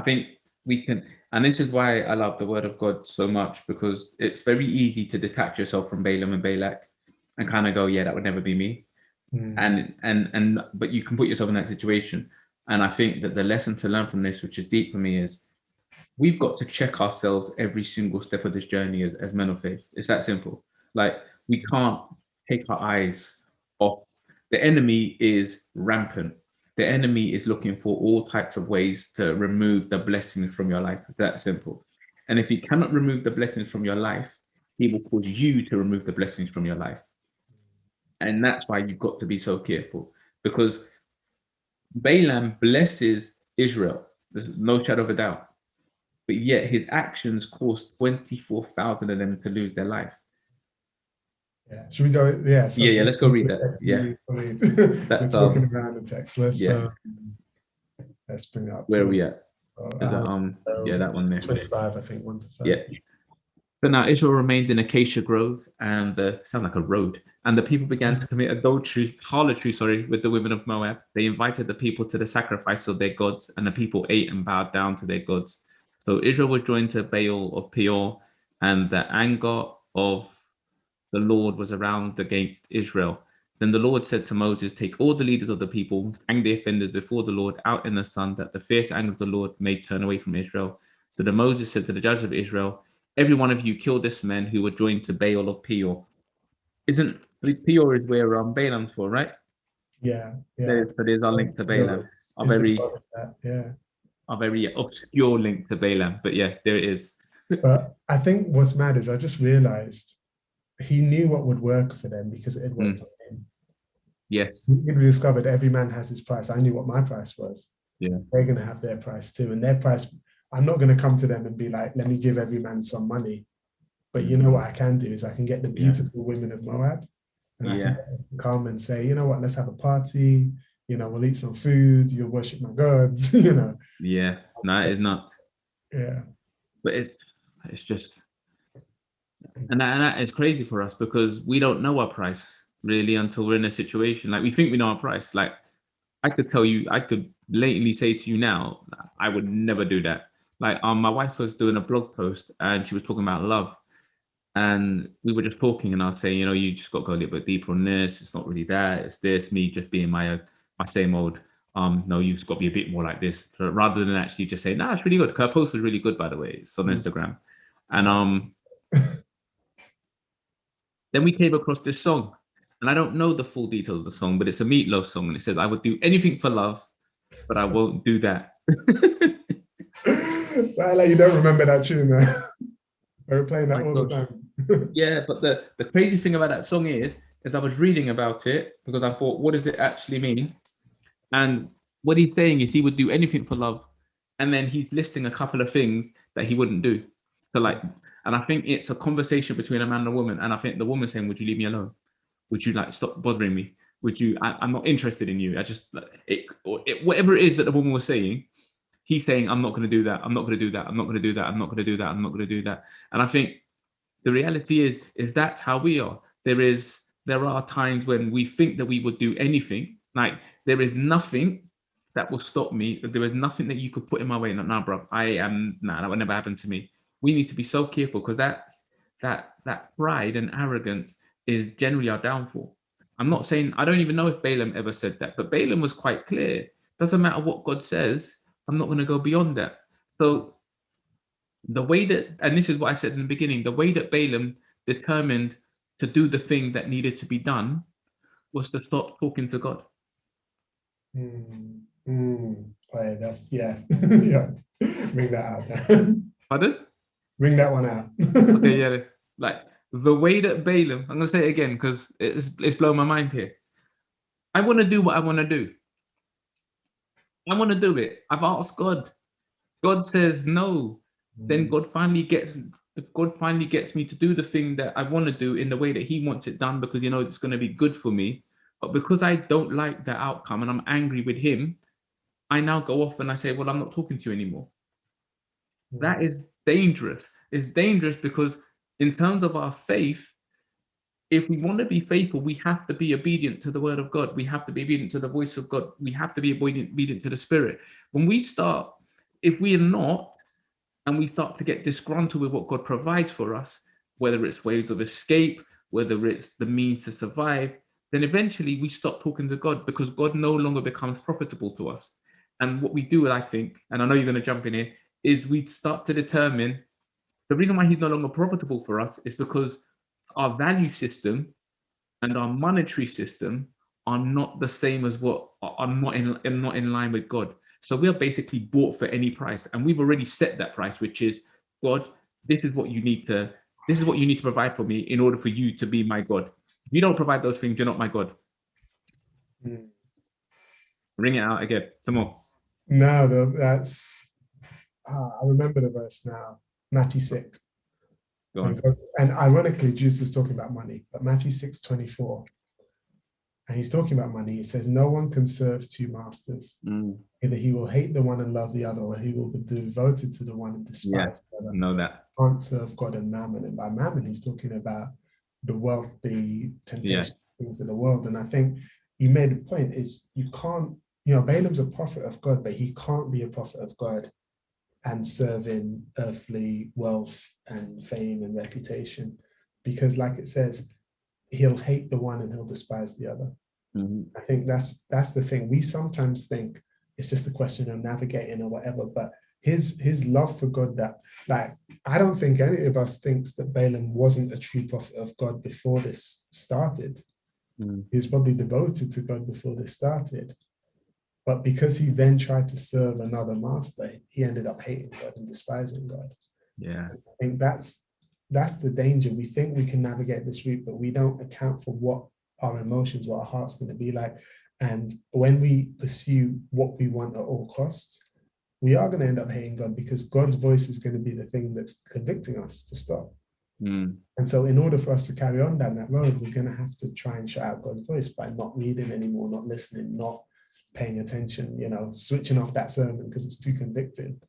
think we can, and this is why I love the word of God so much, because it's very easy to detach yourself from Balaam and Balak and kind of go, yeah, that would never be me. But you can put yourself in that situation. And I think that the lesson to learn from this, which is deep for me, is we've got to check ourselves every single step of this journey as men of faith. It's that simple. Like, we can't take our eyes off. The enemy is rampant. The enemy is looking for all types of ways to remove the blessings from your life. It's that simple. And if he cannot remove the blessings from your life, he will cause you to remove the blessings from your life. And that's why you've got to be so careful, because Balaam blesses Israel. There's no shadow of a doubt. But yet his actions caused 24,000 of them to lose their life. Yeah, should we go? Yeah, so let's go read that. Yeah, that's talking around the text. Let's bring it up. Where are we at? That one there. 25, I think, 1 to 5. Yeah. But now Israel remained in Acacia Grove, and sound like a road. And the people began to commit harlotry, with the women of Moab. They invited the people to the sacrifice of their gods, and the people ate and bowed down to their gods. So Israel was joined to Baal of Peor, and the anger of the Lord was around against Israel. Then the Lord said to Moses, take all the leaders of the people, hang the offenders before the Lord out in the sun, that the fierce anger of the Lord may turn away from Israel. So then Moses said to the judges of Israel, every one of you kill this men who were joined to Baal of Peor. Peor is where Balaam's for, right? Yeah. There's our link to Balaam. A very obscure link to Balaam, but yeah, there it is. But I think what's mad is I just realized he knew what would work for them because it had worked on him. Yes. He discovered every man has his price. I knew what my price was. Yeah. They're going to have their price too. And their price, I'm not going to come to them and be like, let me give every man some money. But you know what I can do is I can get the beautiful women of Moab, and I can come and say, you know what, let's have a party. We'll eat some food. You'll worship my gods. Yeah, no, it's not. Yeah, but it's just, and that is crazy for us, because we don't know our price really until we're in a situation. Like, we think we know our price. Like, I could blatantly say to you now, I would never do that. Like, my wife was doing a blog post and she was talking about love. And we were just talking, and I was saying, you just got to go a little bit deeper on this. It's not really that. It's this, me just being my same old. No, you've got to be a bit more like this, rather than actually just saying, nah, it's really good. Her post was really good, by the way. It's on Instagram. And then we came across this song, and I don't know the full details of the song, but it's a Meatloaf song, and it says, I would do anything for love, but I won't do that. Well, you don't remember that tune, man. We were playing that all the time. Yeah, but the crazy thing about that song is I was reading about it, because I thought, what does it actually mean? And what he's saying is he would do anything for love, and then he's listing a couple of things that he wouldn't do. So and I think it's a conversation between a man and a woman, and I think the woman saying, would you leave me alone? Would you stop bothering me? Would you? I'm not interested in you. I just whatever it is that the woman was saying. He's saying, I'm not going to do that. I'm not going to do that. I'm not going to do that. I'm not going to do that. I'm not going to do that. And I think the reality is that's how we are. There are times when we think that we would do anything. Like, there is nothing that will stop me. There was nothing that you could put in my way. Nah, bro, that would never happen to me. We need to be so careful, because that pride and arrogance is generally our downfall. I'm not saying, I don't even know if Balaam ever said that, but Balaam was quite clear. Doesn't matter what God says, I'm not going to go beyond that. So the way that, and this is what I said in the beginning, the way that Balaam determined to do the thing that needed to be done was to stop talking to God. Oh, yeah, that's, yeah. Yeah. Bring that out. Pardon? Bring that one out. Okay, yeah. Like the way that Balaam, I'm going to say it again because it's blown my mind here. I want to do what I want to do. I want to do it. I've asked God. God says no. Then God finally gets me to do the thing that I want to do in the way that He wants it done, because it's going to be good for me. But because I don't like the outcome and I'm angry with Him, I now go off and I say, well, I'm not talking to you anymore. That is dangerous. It's dangerous because in terms of our faith, if we want to be faithful, we have to be obedient to the word of God. We have to be obedient to the voice of God. We have to be obedient to the Spirit. If we are not, and we start to get disgruntled with what God provides for us, whether it's ways of escape, whether it's the means to survive, then eventually we stop talking to God, because God no longer becomes profitable to us. And what we do, I think, and I know you're going to jump in here, is we start to determine the reason why He's no longer profitable for us is because our value system and our monetary system are not the same as not in line with God. So we are basically bought for any price, and we've already set that price, which is, God, this is what you need to provide for me in order for you to be my God. If you don't provide those things, you're not my God. Ring it out again. Some more. No, that's I remember the verse now, Matthew 6. Go on. And ironically, Jesus is talking about money, but Matthew 6:24. And he's talking about money. He says, no one can serve two masters. Either he will hate the one and love the other, or he will be devoted to the one and despise the other. Know that. Can't serve God and mammon. And by mammon, he's talking about the wealth, the temptation, things of the world. And I think you made a point is you can't, Balaam's a prophet of God, but he can't be a prophet of God and serving earthly wealth and fame and reputation. Because like it says, he'll hate the one and he'll despise the other. I think that's the thing. We sometimes think it's just a question of navigating or whatever, but his love for God, that, like, I don't think any of us thinks that Balaam wasn't a true prophet of God before this started. He was probably devoted to God before this started. But because he then tried to serve another master, he ended up hating God and despising God. Yeah. I think that's the danger. We think we can navigate this route, but we don't account for what our emotions, what our heart's going to be like. And when we pursue what we want at all costs, we are going to end up hating God, because God's voice is going to be the thing that's convicting us to stop. And so in order for us to carry on down that road, we're going to have to try and shut out God's voice by not reading anymore, not listening, not paying attention, switching off that sermon because it's too convicting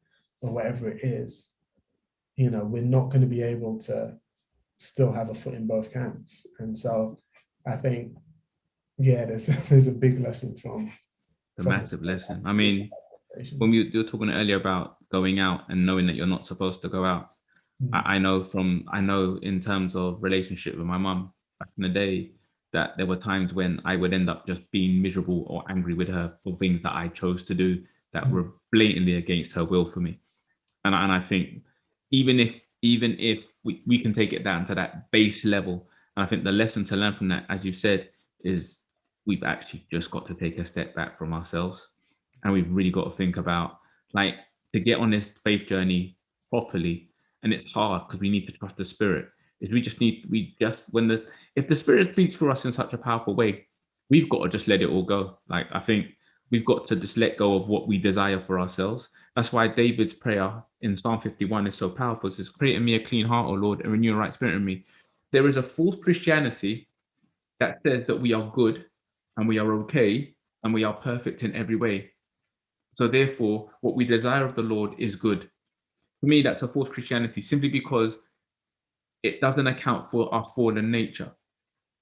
or whatever it is. We're not going to be able to still have a foot in both camps. And so I think, there's a big lesson from massive lesson. I mean, when you were talking earlier about going out and knowing that you're not supposed to go out, I know in terms of relationship with my mum back in the day, that there were times when I would end up just being miserable or angry with her for things that I chose to do that were blatantly against her will for me. And I think even if we can take it down to that base level, and I think the lesson to learn from that, as you've said, is we've actually just got to take a step back from ourselves, and we've really got to think about, like, to get on this faith journey properly. And it's hard because we need to trust the Spirit. If the Spirit speaks for us in such a powerful way, we've got to just let it all go. Like, I think we've got to just let go of what we desire for ourselves. That's why David's prayer in Psalm 51 is so powerful. It says, create in me a clean heart, O Lord, and renew a right spirit in me. There is a false Christianity that says that we are good and we are okay and we are perfect in every way. So therefore, what we desire of the Lord is good. For me, that's a false Christianity, simply because it doesn't account for our fallen nature.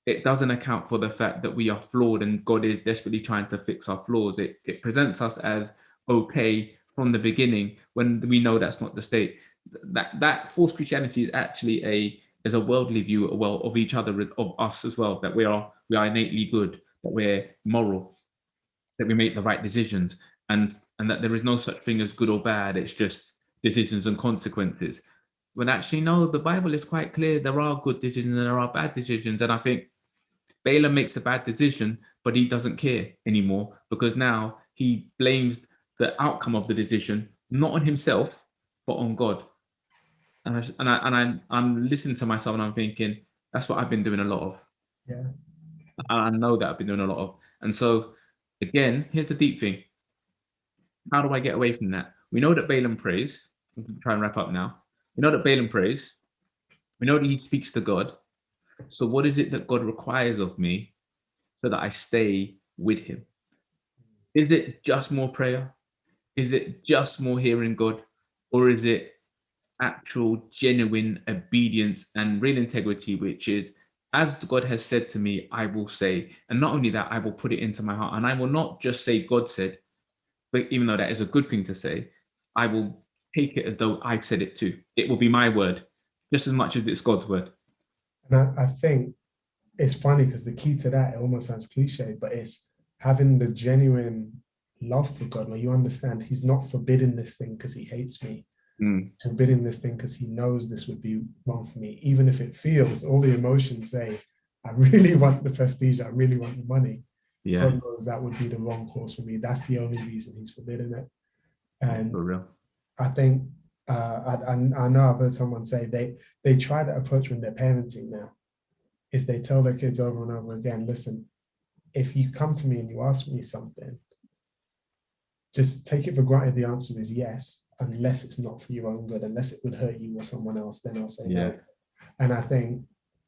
it doesn't account for the fact that we are flawed and God is desperately trying to fix our flaws. It presents us as okay from the beginning when we know that's not the state. That false Christianity is actually a worldly view of each other, of us as well, that we are innately good, that we're moral, that we make the right decisions, and that there is no such thing as good or bad. It's just decisions and consequences. When actually, no, the Bible is quite clear. There are good decisions and there are bad decisions. And I think Balaam makes a bad decision, but he doesn't care anymore because now he blames the outcome of the decision not on himself, but on God. I'm listening to myself and I'm thinking, that's what I've been doing a lot of. Yeah. I know that I've been doing a lot of. And so, again, here's the deep thing. How do I get away from that? We know that Balaam prays. I'm going to try and wrap up now. We know that Balaam prays. We know that he speaks to God. So what is it that God requires of me so that I stay with him? Is it just more prayer? Is it just more hearing God? Or is it actual, genuine obedience and real integrity, which is, as God has said to me, I will say. And not only that, I will put it into my heart. And I will not just say God said, but even though that is a good thing to say, I will take it as though I've said it too. It will be my word, just as much as it's God's word. And I think it's funny because the key to that, it almost sounds cliche, but it's having the genuine love for God, where you understand he's not forbidding this thing because he hates me. He's forbidding this thing because he knows this would be wrong for me. Even if it feels, all the emotions say, I really want the prestige, I really want the money. Yeah. God knows that would be the wrong course for me. That's the only reason he's forbidding it. And for real. I think, I know I've heard someone say they try that approach when they're parenting now, is they tell their kids over and over again, listen, if you come to me and you ask me something, just take it for granted the answer is yes, unless it's not for your own good, unless it would hurt you or someone else, then I'll say no. And I think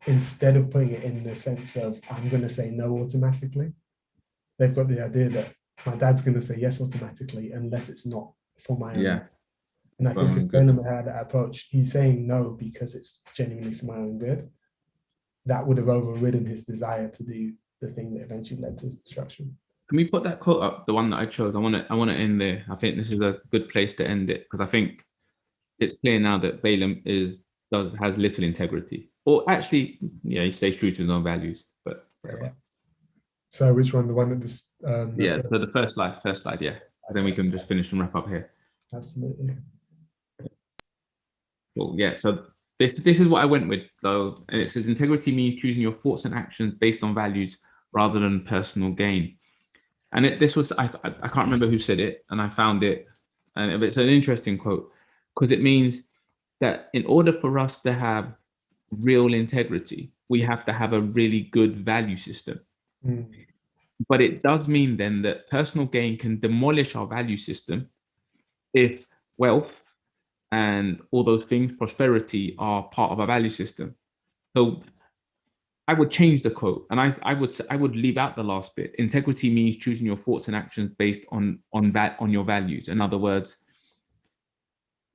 instead of putting it in the sense of I'm going to say no automatically, they've got the idea that my dad's going to say yes automatically unless it's not for my own. And I think if Balaam had that approach, he's saying no because it's genuinely for my own good, that would have overridden his desire to do the thing that eventually led to his destruction. Can we put that quote up, the one that I chose? I want to end there. I think this is a good place to end it because I think it's clear now that Balaam has little integrity. Or actually, yeah, he stays true to his own values, but whatever. Yeah. So which one? The one that this? So the first slide, yeah. And then we can just finish and wrap up here. Absolutely. Well, yeah. So this is what I went with, though, and it says integrity means choosing your thoughts and actions based on values rather than personal gain. And this was I can't remember who said it, and I found it, and it's an interesting quote because it means that in order for us to have real integrity, we have to have a really good value system. But it does mean then that personal gain can demolish our value system if wealth and all those things, prosperity, are part of our value system. So I would change the quote, and I would leave out the last bit. Integrity means choosing your thoughts and actions based on your values. In other words,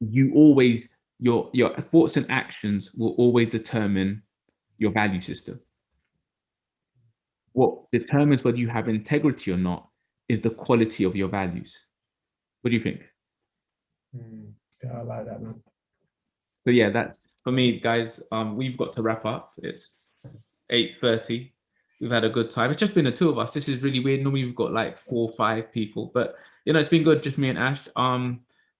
your thoughts and actions will always determine your value system. What determines whether you have integrity or not is the quality of your values. What do you think? Yeah, I like that, man. So yeah, that's for me, guys. We've got to wrap up. It's 8:30. We've had a good time. It's just been the two of us. This is really weird. Normally we've got like 4 or 5 people, but it's been good. Just me and Ash.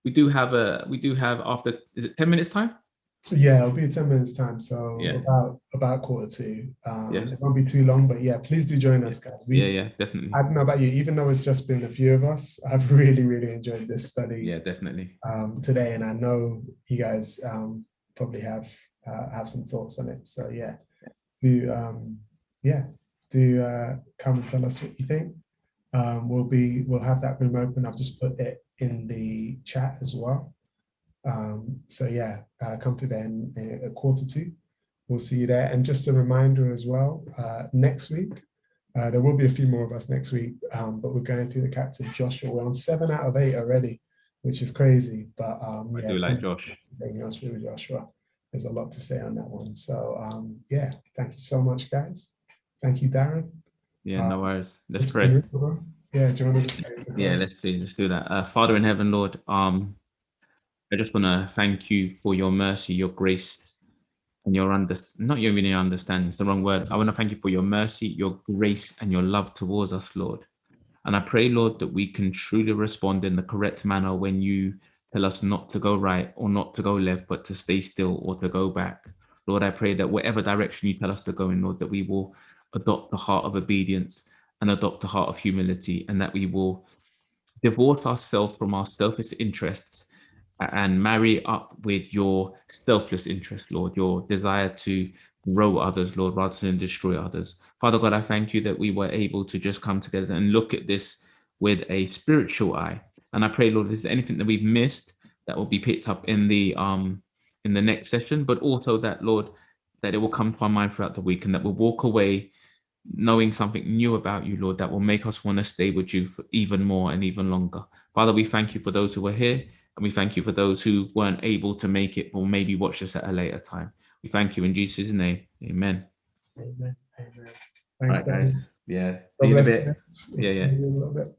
We do have after, is it 10 minutes time? Yeah, it'll be 10 minutes time. So yeah. about 1:45. Yes. It won't be too long, but yeah, please do join us, guys. Yeah, definitely. I don't know about you, even though it's just been a few of us, I've really, really enjoyed this study. Yeah, definitely. Today, and I know you guys probably have some thoughts on it. So yeah, do come and tell us what you think. We'll have that room open. I've just put it in the chat as well. So yeah, come through there in 1:45. We'll see you there. And just a reminder as well, next week, there will be a few more of us next week, but we're going through the captain Joshua. We're on 7 out of 8 already, which is crazy. But I do like Josh. Us with Joshua. There's a lot to say on that one. So yeah, thank you so much, guys. Thank you, Darren. Yeah, no worries. Let's It's pray. been real. Yeah, do you want to pray? Yeah, let's do that. Father in heaven, Lord, I just want to thank you for your mercy, your grace, and your not your really understanding, it's the wrong word. I want to thank you for your mercy, your grace, and your love towards us, Lord. And I pray, Lord, that we can truly respond in the correct manner when you tell us not to go right or not to go left, but to stay still or to go back. Lord, I pray that whatever direction you tell us to go in, Lord, that we will adopt the heart of obedience and adopt the heart of humility, and that we will divorce ourselves from our selfish interests and marry up with your selfless interest, Lord, your desire to grow others, Lord, rather than destroy others. Father God, I thank you that we were able to just come together and look at this with a spiritual eye. And I pray, Lord, if there's anything that we've missed that will be picked up in the next session, but also that, Lord, that it will come to our mind throughout the week and that we'll walk away knowing something new about you, Lord, that will make us want to stay with you for even more and even longer. Father, we thank you for those who are here, and we thank you for those who weren't able to make it or maybe watch us at a later time. We thank you in Jesus' name. Amen. Amen. Amen. All Thanks, right, guys. Darren. Yeah. See God you in a bless bit. you. Yeah, See yeah. you in a little bit.